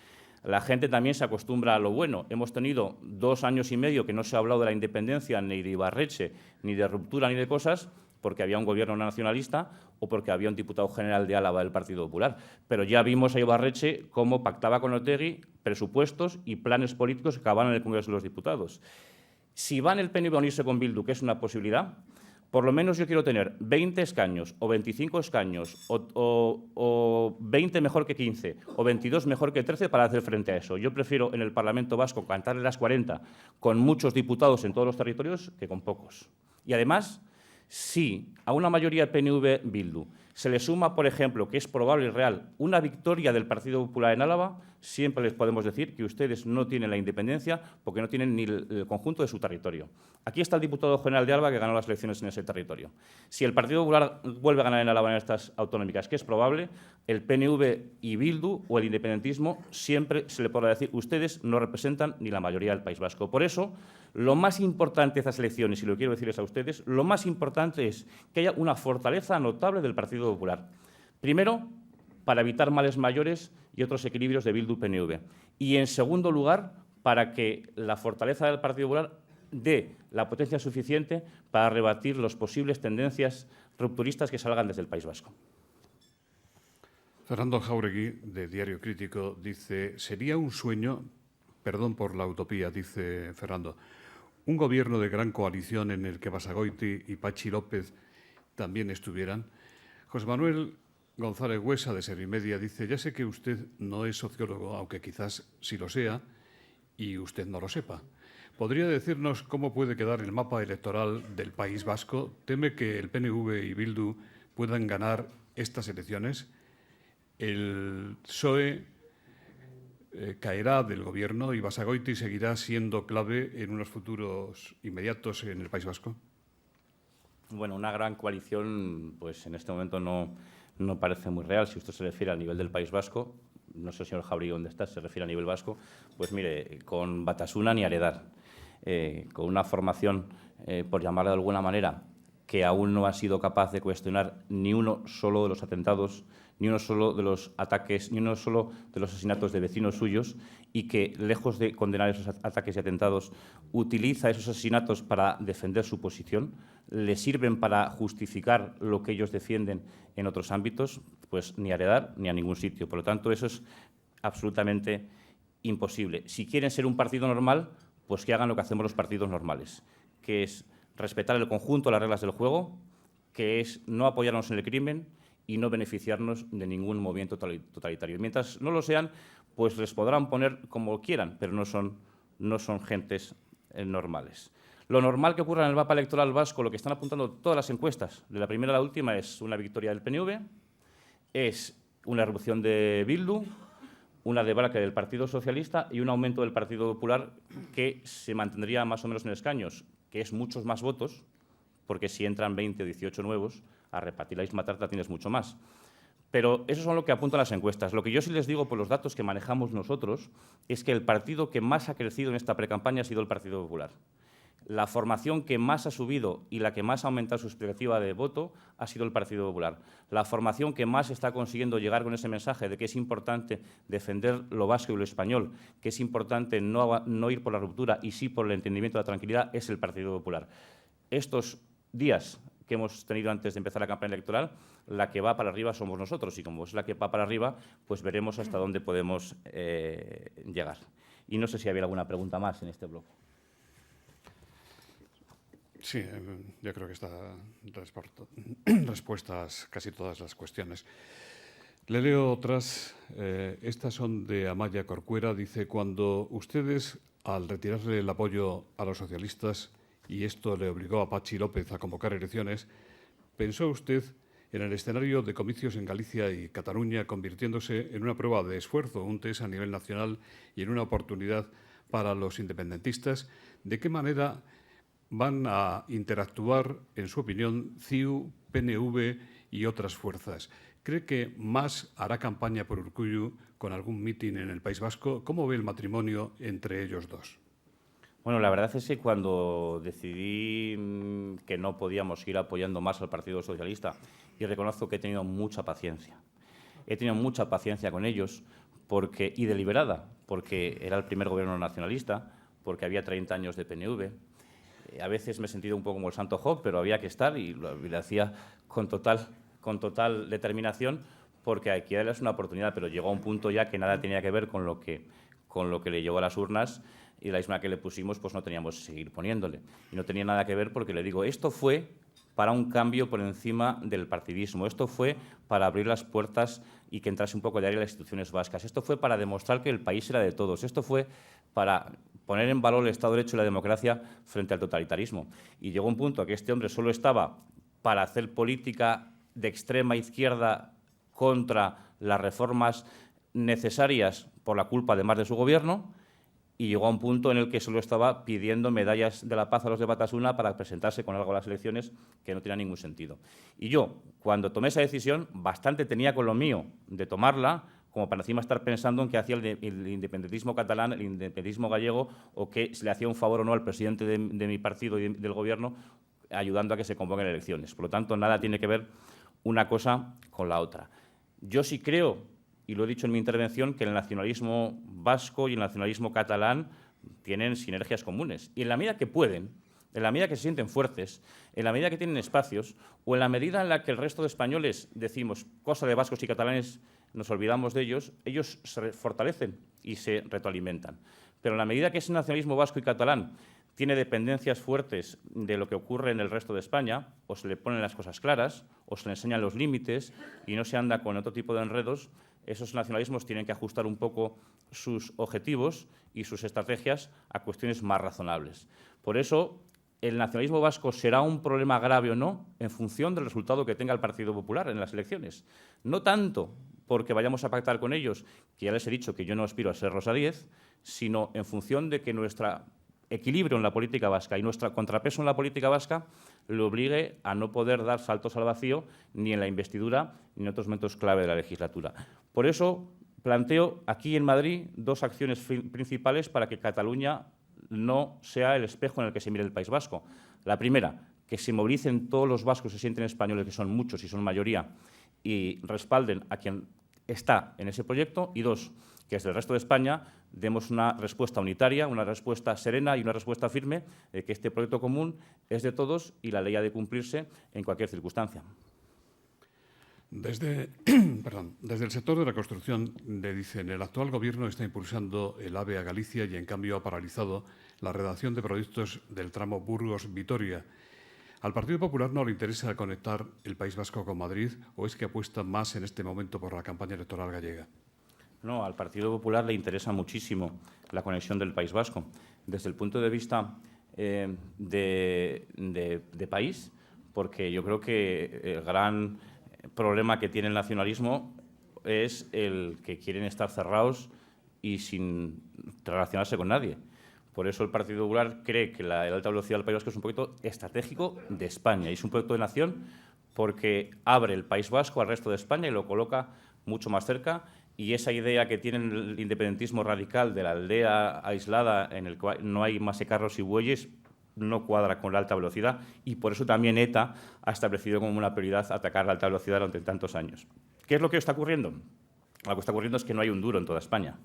Speaker 3: La gente también se acostumbra a lo bueno. Hemos tenido 2 años y medio que no se ha hablado de la independencia, ni de Ibarretxe, ni de ruptura, ni de cosas, porque había un gobierno nacionalista o porque había un diputado general de Álava del Partido Popular. Pero ya vimos a Ibarretxe cómo pactaba con Otegi presupuestos y planes políticos que acababan en el Congreso de los Diputados. Si van el PNV a unirse con Bildu, que es una posibilidad, por lo menos yo quiero tener 20 escaños o 25 escaños o 20 mejor que 15 o 22 mejor que 13 para hacer frente a eso. Yo prefiero en el Parlamento Vasco cantarle las 40 con muchos diputados en todos los territorios que con pocos. Y además, si a una mayoría PNV-Bildu se le suma, por ejemplo, que es probable y real, una victoria del Partido Popular en Álava, siempre les podemos decir que ustedes no tienen la independencia porque no tienen ni el conjunto de su territorio. Aquí está el diputado general de Álava que ganó las elecciones en ese territorio. Si el Partido Popular vuelve a ganar en Álava en estas autonómicas, que es probable, el PNV y Bildu o el independentismo siempre se le podrá decir ustedes no representan ni la mayoría del País Vasco. Por eso, lo más importante de estas elecciones, y lo quiero decirles a ustedes, lo más importante es que haya una fortaleza notable del Partido Popular. Primero, para evitar males mayores y otros equilibrios de Bildu-PNV. Y, en segundo lugar, para que la fortaleza del Partido Popular dé la potencia suficiente para rebatir las posibles tendencias rupturistas que salgan desde el País Vasco.
Speaker 1: Fernando Jáuregui, de Diario Crítico, dice: sería un sueño, perdón por la utopía, dice Fernando, un gobierno de gran coalición en el que Basagoiti y Patxi López también estuvieran. José Manuel González Huesa, de Servimedia, dice: ya sé que usted no es sociólogo, aunque quizás sí lo sea, y usted no lo sepa. ¿Podría decirnos cómo puede quedar el mapa electoral del País Vasco? ¿Teme que el PNV y Bildu puedan ganar estas elecciones? ¿El PSOE caerá del gobierno y Basagoiti seguirá siendo clave en unos futuros inmediatos en el País Vasco?
Speaker 3: Bueno, una gran coalición, pues en este momento no parece muy real. Si usted se refiere al nivel del País Vasco, no sé, señor Jáuregui, dónde está, se refiere a nivel vasco, pues mire, con Batasuna ni Aredar, con una formación, por llamarla de alguna manera, que aún no ha sido capaz de cuestionar ni uno solo de los atentados, ni uno solo de los ataques, ni uno solo de los asesinatos de vecinos suyos, y que, lejos de condenar esos ataques y atentados, utiliza esos asesinatos para defender su posición, le sirven para justificar lo que ellos defienden en otros ámbitos, pues ni a Aredar ni a ningún sitio. Por lo tanto, eso es absolutamente imposible. Si quieren ser un partido normal, pues que hagan lo que hacemos los partidos normales, que es respetar el conjunto de las reglas del juego, que es no apoyarnos en el crimen y no beneficiarnos de ningún movimiento totalitario. Mientras no lo sean, pues les podrán poner como quieran, pero no son gentes normales. Lo normal que ocurra en el mapa electoral vasco, lo que están apuntando todas las encuestas, de la primera a la última, es una victoria del PNV, es una erupción de Bildu, una debacle del Partido Socialista y un aumento del Partido Popular que se mantendría más o menos en escaños, que es muchos más votos, porque si entran 20 o 18 nuevos, a repartir la misma tarta tienes mucho más. Pero eso es lo que apuntan las encuestas. Lo que yo sí les digo por los datos que manejamos nosotros es que el partido que más ha crecido en esta precampaña ha sido el Partido Popular. La formación que más ha subido y la que más ha aumentado su expectativa de voto ha sido el Partido Popular. La formación que más está consiguiendo llegar con ese mensaje de que es importante defender lo vasco y lo español, que es importante no ir por la ruptura y sí por el entendimiento y la tranquilidad, es el Partido Popular. Estos días que hemos tenido antes de empezar la campaña electoral, la que va para arriba somos nosotros, y como es la que va para arriba, pues veremos hasta dónde podemos llegar. Y no sé si había alguna pregunta más en este bloque.
Speaker 1: Sí, yo creo que está respuestas casi todas las cuestiones. Le leo otras. Estas son de Amaya Corcuera. Dice: cuando ustedes, al retirarle el apoyo a los socialistas, y esto le obligó a Patxi López a convocar elecciones, ¿pensó usted en el escenario de comicios en Galicia y Cataluña convirtiéndose en una prueba de esfuerzo, un test a nivel nacional y en una oportunidad para los independentistas. ¿De qué manera van a interactuar, en su opinión, CiU, PNV y otras fuerzas? ¿Cree que Mas hará campaña por Urkullu con algún mitin en el País Vasco? ¿Cómo ve el matrimonio entre ellos dos?
Speaker 3: Bueno, la verdad es que cuando decidí que no podíamos seguir apoyando más al Partido Socialista, y reconozco que he tenido mucha paciencia. He tenido mucha paciencia con ellos y deliberada, porque era el primer gobierno nacionalista, porque había 30 años de PNV. A veces me he sentido un poco como el Santo Job, pero había que estar y lo hacía con total determinación, porque aquí es una oportunidad, pero llegó a un punto ya que nada tenía que ver con lo que le llevó a las urnas, y la isma que le pusimos pues no teníamos que seguir poniéndole. Y no tenía nada que ver porque, le digo, esto fue para un cambio por encima del partidismo. Esto fue para abrir las puertas y que entrase un poco de aire a las instituciones vascas. Esto fue para demostrar que el país era de todos. Esto fue para poner en valor el Estado de Derecho y la democracia frente al totalitarismo. Y llegó un punto a que este hombre solo estaba para hacer política de extrema izquierda contra las reformas necesarias por la culpa además de su gobierno, y llegó a un punto en el que solo estaba pidiendo medallas de la paz a los de Batasuna para presentarse con algo a las elecciones que no tenía ningún sentido. Y yo, cuando tomé esa decisión, bastante tenía con lo mío de tomarla, como para encima estar pensando en qué hacía el independentismo catalán, el independentismo gallego, o que se le hacía un favor o no al presidente de mi partido y del Gobierno, ayudando a que se convoquen elecciones. Por lo tanto, nada tiene que ver una cosa con la otra. Yo sí creo, y lo he dicho en mi intervención, que el nacionalismo vasco y el nacionalismo catalán tienen sinergias comunes. Y en la medida que pueden, en la medida que se sienten fuertes, en la medida que tienen espacios, o en la medida en la que el resto de españoles decimos cosa de vascos y catalanes, nos olvidamos de ellos, ellos se fortalecen y se retroalimentan. Pero en la medida que ese nacionalismo vasco y catalán tiene dependencias fuertes de lo que ocurre en el resto de España, o se le ponen las cosas claras, o se le enseñan los límites y no se anda con otro tipo de enredos, esos nacionalismos tienen que ajustar un poco sus objetivos y sus estrategias a cuestiones más razonables. Por eso, el nacionalismo vasco será un problema grave o no en función del resultado que tenga el Partido Popular en las elecciones. No tanto porque vayamos a pactar con ellos, que ya les he dicho que yo no aspiro a ser Rosa Díez, sino en función de que nuestro equilibrio en la política vasca y nuestro contrapeso en la política vasca le obligue a no poder dar saltos al vacío ni en la investidura ni en otros momentos clave de la legislatura. Por eso planteo aquí en Madrid dos acciones principales para que Cataluña no sea el espejo en el que se mire el País Vasco. La primera, que se movilicen todos los vascos que se sienten españoles, que son muchos y son mayoría, y respalden a quien está en ese proyecto. Y dos, que desde el resto de España demos una respuesta unitaria, una respuesta serena y una respuesta firme de que este proyecto común es de todos y la ley ha de cumplirse en cualquier circunstancia.
Speaker 1: Desde el sector de la construcción dicen el actual Gobierno está impulsando el AVE a Galicia y, en cambio, ha paralizado la redacción de proyectos del tramo Burgos-Vitoria. ¿Al Partido Popular no le interesa conectar el País Vasco con Madrid o es que apuesta más en este momento por la campaña electoral gallega?
Speaker 3: No, al Partido Popular le interesa muchísimo la conexión del País Vasco. Desde el punto de vista de país, porque yo creo que el gran problema que tiene el nacionalismo es el que quieren estar cerrados y sin relacionarse con nadie. Por eso el Partido Popular cree que la alta velocidad del País Vasco es un proyecto estratégico de España y es un proyecto de nación porque abre el País Vasco al resto de España y lo coloca mucho más cerca, y esa idea que tiene el independentismo radical de la aldea aislada en el cual no hay más que carros y bueyes no cuadra con la alta velocidad, y por eso también ETA ha establecido como una prioridad atacar la alta velocidad durante tantos años. ¿Qué es lo que está ocurriendo? Lo que está ocurriendo es que no hay un duro en toda España.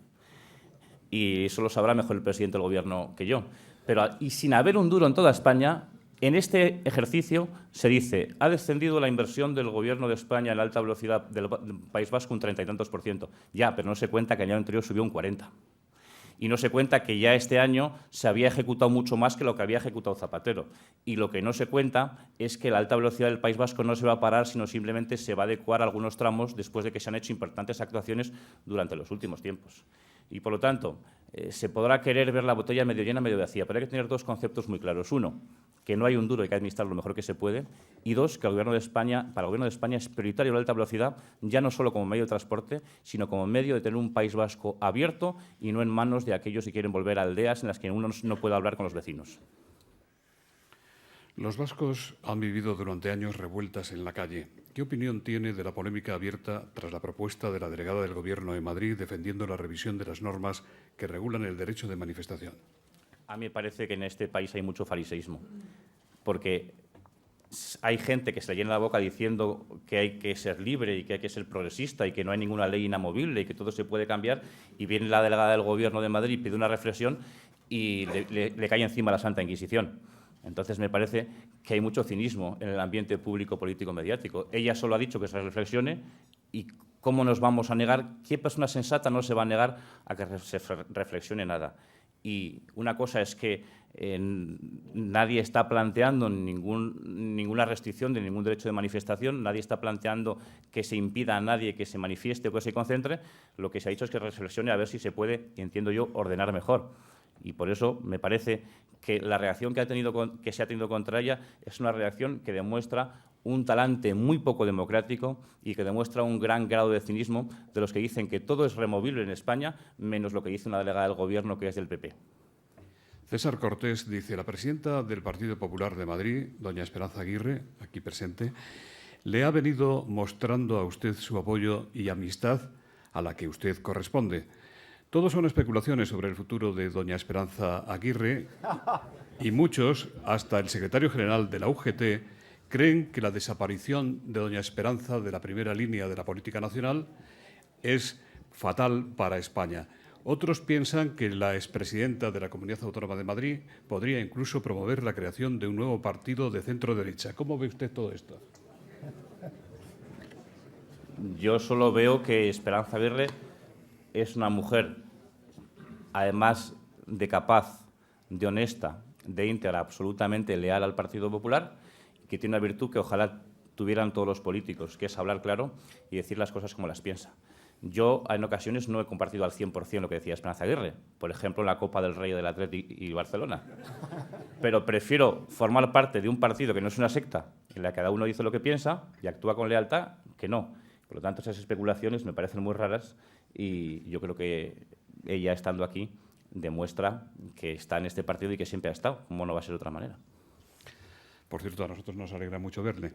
Speaker 3: Y eso lo sabrá mejor el presidente del Gobierno que yo. Y sin haber un duro en toda España, en este ejercicio se dice ha descendido la inversión del Gobierno de España en la alta velocidad del País Vasco un 30 y tantos %. Ya, pero no se cuenta que el año anterior subió un 40%. Y no se cuenta que ya este año se había ejecutado mucho más que lo que había ejecutado Zapatero. Y lo que no se cuenta es que la alta velocidad del País Vasco no se va a parar, sino simplemente se va a adecuar a algunos tramos después de que se han hecho importantes actuaciones durante los últimos tiempos. Y, por lo tanto, se podrá querer ver la botella medio llena, medio vacía, pero hay que tener dos conceptos muy claros. Uno, que no hay un duro, hay que administrarlo lo mejor que se puede. Y dos, que para el Gobierno de España es prioritario la alta velocidad, ya no solo como medio de transporte, sino como medio de tener un País Vasco abierto y no en manos de aquellos que quieren volver a aldeas en las que uno no puede hablar con los vecinos.
Speaker 1: Los vascos han vivido durante años revueltas en la calle. ¿Qué opinión tiene de la polémica abierta tras la propuesta de la delegada del Gobierno de Madrid defendiendo la revisión de las normas que regulan el derecho de manifestación?
Speaker 3: A mí me parece que en este país hay mucho fariseísmo, porque hay gente que se le llena la boca diciendo que hay que ser libre y que hay que ser progresista y que no hay ninguna ley inamovible y que todo se puede cambiar, y viene la delegada del Gobierno de Madrid, pide una reflexión y le cae encima la Santa Inquisición. Entonces, me parece que hay mucho cinismo en el ambiente público, político, mediático. Ella solo ha dicho que se reflexione y ¿cómo nos vamos a negar? ¿Qué persona sensata no se va a negar a que se reflexione nada? Y una cosa es que nadie está planteando ninguna restricción de ningún derecho de manifestación, nadie está planteando que se impida a nadie que se manifieste o que se concentre. Lo que se ha dicho es que reflexione a ver si se puede, entiendo yo, ordenar mejor. Y por eso me parece que la reacción que se ha tenido contra ella es una reacción que demuestra un talante muy poco democrático y que demuestra un gran grado de cinismo de los que dicen que todo es removible en España, menos lo que dice una delegada del Gobierno que es del PP.
Speaker 1: César Cortés dice: la presidenta del Partido Popular de Madrid, doña Esperanza Aguirre, aquí presente, le ha venido mostrando a usted su apoyo y amistad a la que usted corresponde. Todo son especulaciones sobre el futuro de doña Esperanza Aguirre y muchos, hasta el secretario general de la UGT, creen que la desaparición de doña Esperanza de la primera línea de la política nacional es fatal para España. Otros piensan que la expresidenta de la Comunidad Autónoma de Madrid podría incluso promover la creación de un nuevo partido de centro-derecha. ¿Cómo ve usted todo esto?
Speaker 3: Yo solo veo que Esperanza Aguirre es una mujer, además de capaz, de honesta, de íntegra, absolutamente leal al Partido Popular, que tiene una virtud que ojalá tuvieran todos los políticos, que es hablar claro y decir las cosas como las piensa. Yo, en ocasiones, no he compartido al 100% lo que decía Esperanza Aguirre, por ejemplo, en la Copa del Rey del Atleti y Barcelona. Pero prefiero formar parte de un partido que no es una secta, en la que cada uno dice lo que piensa y actúa con lealtad, que no. Por lo tanto, esas especulaciones me parecen muy raras y yo creo que ella, estando aquí, demuestra que está en este partido y que siempre ha estado. ¿Cómo no va a ser de otra manera?
Speaker 1: Por cierto, a nosotros nos alegra mucho verle.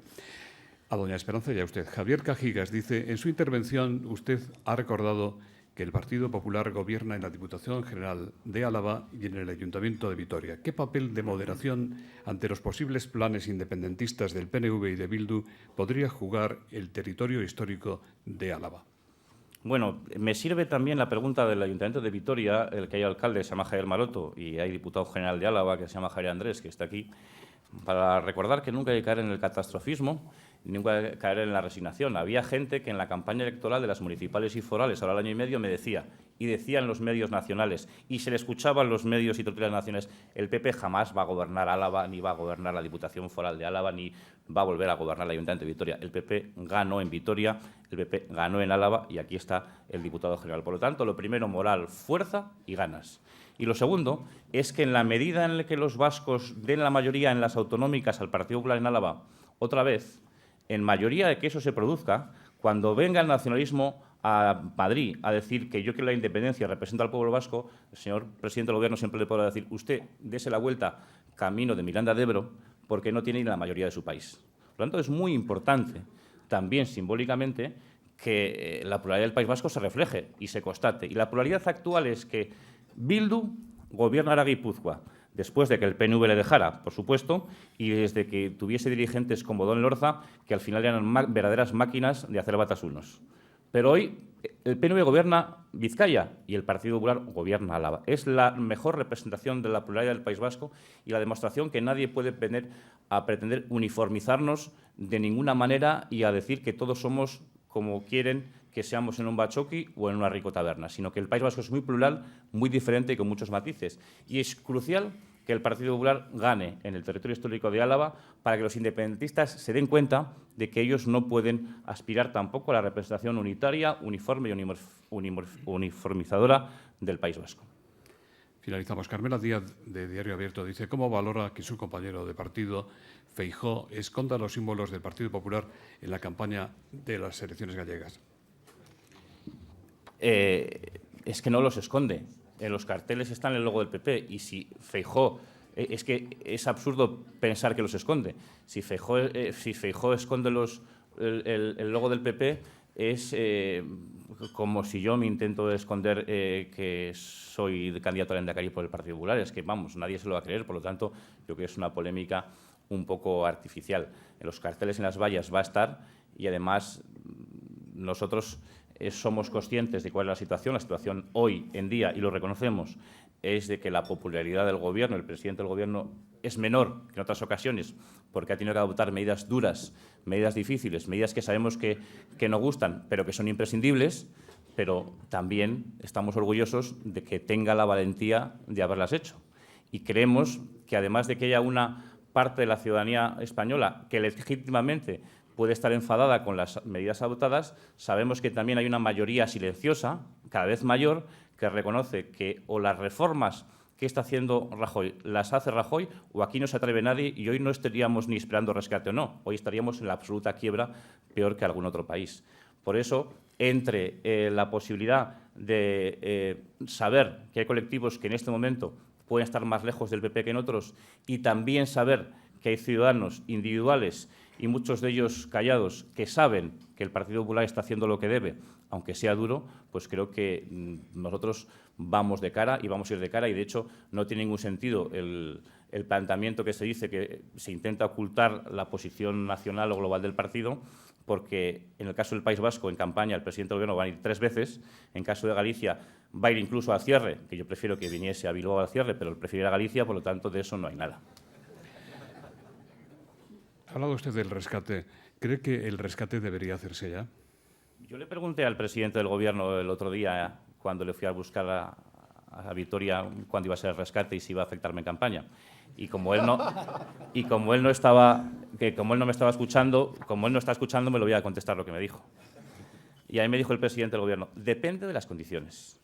Speaker 1: A doña Esperanza y a usted. Javier Cajigas dice: en su intervención usted ha recordado que el Partido Popular gobierna en la Diputación General de Álava y en el Ayuntamiento de Vitoria. ¿Qué papel de moderación ante los posibles planes independentistas del PNV y de Bildu podría jugar el territorio histórico de Álava?
Speaker 3: Bueno, me sirve también la pregunta del Ayuntamiento de Vitoria, el que hay alcalde se llama Javier Maroto y hay diputado general de Álava que se llama Javier Andrés, que está aquí, para recordar que nunca hay que caer en el catastrofismo, nunca hay que caer en la resignación. Había gente que en la campaña electoral de las municipales y forales, ahora al año y medio, me decía, y decía en los medios nacionales, y se le escuchaba en los medios y tertulias nacionales, el PP jamás va a gobernar Álava, ni va a gobernar la Diputación Foral de Álava, ni va a volver a gobernar el Ayuntamiento de Vitoria. El PP ganó en Vitoria, el PP ganó en Álava y aquí está el diputado general. Por lo tanto, lo primero, moral, fuerza y ganas. Y lo segundo es que en la medida en la que los vascos den la mayoría en las autonómicas al Partido Popular en Álava, otra vez, en mayoría de que eso se produzca, cuando venga el nacionalismo a Madrid a decir que yo quiero la independencia, represento al pueblo vasco, el señor presidente del Gobierno siempre le podrá decir: usted dese la vuelta camino de Miranda de Ebro porque no tiene ni la mayoría de su país. Por lo tanto, es muy importante, también simbólicamente, que la pluralidad del País Vasco se refleje y se constate. Y la pluralidad actual es que Bildu gobernará Guipúzcoa, después de que el PNV le dejara, por supuesto, y desde que tuviese dirigentes como Don Lorza, que al final eran verdaderas máquinas de hacer batasunos. Pero hoy el PNV gobierna Vizcaya y el Partido Popular gobierna Álava. Es la mejor representación de la pluralidad del País Vasco y la demostración que nadie puede venir a pretender uniformizarnos de ninguna manera y a decir que todos somos como quieren que seamos en un bachoqui o en una rico taberna, sino que el País Vasco es muy plural, muy diferente y con muchos matices. Y es crucial que el Partido Popular gane en el territorio histórico de Álava para que los independentistas se den cuenta de que ellos no pueden aspirar tampoco a la representación unitaria, uniforme y uniformizadora del País Vasco.
Speaker 1: Finalizamos. Carmela Díaz, de Diario Abierto, dice: ¿cómo valora que su compañero de partido, Feijóo, esconda los símbolos del Partido Popular en la campaña de las elecciones gallegas?
Speaker 3: Es que no los esconde. En los carteles está el logo del PP y si Feijóo... Es que es absurdo pensar que los esconde. Si Feijóo esconde el logo del PP, es como si yo me intento esconder que soy candidato a Lehendakari por el Partido Popular. Es que, vamos, nadie se lo va a creer. Por lo tanto, yo creo que es una polémica un poco artificial. En los carteles, en las vallas, va a estar y, además, nosotros somos conscientes de cuál es la situación hoy en día, y lo reconocemos, es de que la popularidad del Gobierno, el presidente del Gobierno, es menor que en otras ocasiones, porque ha tenido que adoptar medidas duras, medidas difíciles, medidas que sabemos que no gustan, pero que son imprescindibles, pero también estamos orgullosos de que tenga la valentía de haberlas hecho. Y creemos que, además de que haya una parte de la ciudadanía española que legítimamente puede estar enfadada con las medidas adoptadas, sabemos que también hay una mayoría silenciosa, cada vez mayor, que reconoce que o las reformas que está haciendo Rajoy las hace Rajoy o aquí no se atreve nadie y hoy no estaríamos ni esperando rescate o no. Hoy estaríamos en la absoluta quiebra, peor que algún otro país. Por eso, entre la posibilidad de saber que hay colectivos que en este momento pueden estar más lejos del PP que en otros y también saber que hay ciudadanos individuales y muchos de ellos callados que saben que el Partido Popular está haciendo lo que debe, aunque sea duro, pues creo que nosotros vamos de cara y vamos a ir de cara y, de hecho, no tiene ningún sentido el planteamiento que se dice que se intenta ocultar la posición nacional o global del partido, porque en el caso del País Vasco, en campaña, el presidente del Gobierno va a ir 3 veces, en caso de Galicia va a ir incluso al cierre, que yo prefiero que viniese a Bilbao al cierre, pero él prefiere ir a Galicia, por lo tanto, de eso no hay nada.
Speaker 1: Ha hablado usted del rescate. ¿Cree que el rescate debería hacerse ya?
Speaker 3: Yo le pregunté al presidente del Gobierno el otro día, cuando le fui a buscar a Vitoria, cuándo iba a ser el rescate y si iba a afectarme en campaña. Y como él no me estaba escuchando, me lo voy a contestar lo que me dijo. Y ahí me dijo el presidente del Gobierno: depende de las condiciones.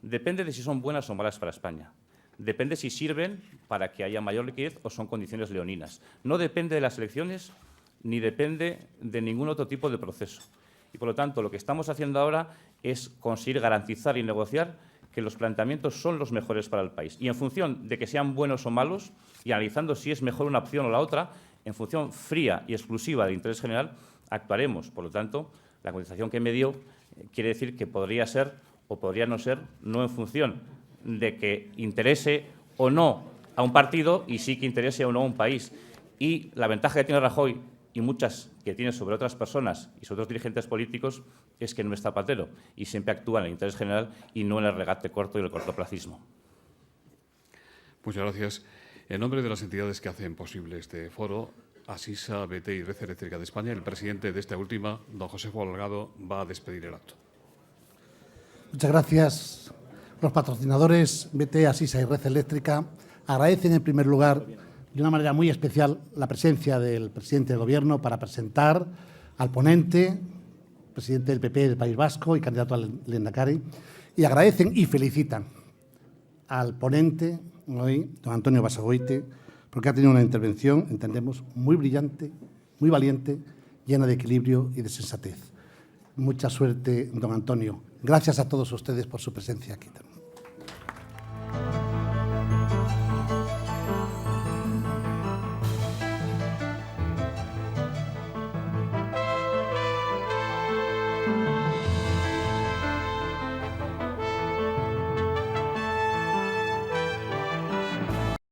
Speaker 3: Depende de si son buenas o malas para España. Depende si sirven para que haya mayor liquidez o son condiciones leoninas. No depende de las elecciones ni depende de ningún otro tipo de proceso. Y, por lo tanto, lo que estamos haciendo ahora es conseguir garantizar y negociar que los planteamientos son los mejores para el país. Y en función de que sean buenos o malos, y analizando si es mejor una opción o la otra, en función fría y exclusiva del interés general, actuaremos. Por lo tanto, la contestación que me dio quiere decir que podría ser o podría no ser, no en función de que interese o no a un partido y sí que interese o no a un país. Y la ventaja que tiene Rajoy y muchas que tiene sobre otras personas y sobre otros dirigentes políticos es que no es zapatero y siempre actúa en el interés general y no en el regate corto y el cortoplacismo.
Speaker 1: Muchas gracias. En nombre de las entidades que hacen posible este foro, Asisa, BT y Red Eléctrica de España, el presidente de esta última, don Josefo Holgado, va a despedir el acto.
Speaker 4: Muchas gracias. Los patrocinadores BT, Asisa y Red Eléctrica agradecen, en primer lugar, de una manera muy especial, la presencia del presidente del Gobierno para presentar al ponente, presidente del PP del País Vasco y candidato al Lehendakari, y agradecen y felicitan al ponente hoy, don Antonio Basagoite, porque ha tenido una intervención, entendemos, muy brillante, muy valiente, llena de equilibrio y de sensatez. Mucha suerte, don Antonio. Gracias a todos ustedes por su presencia aquí también.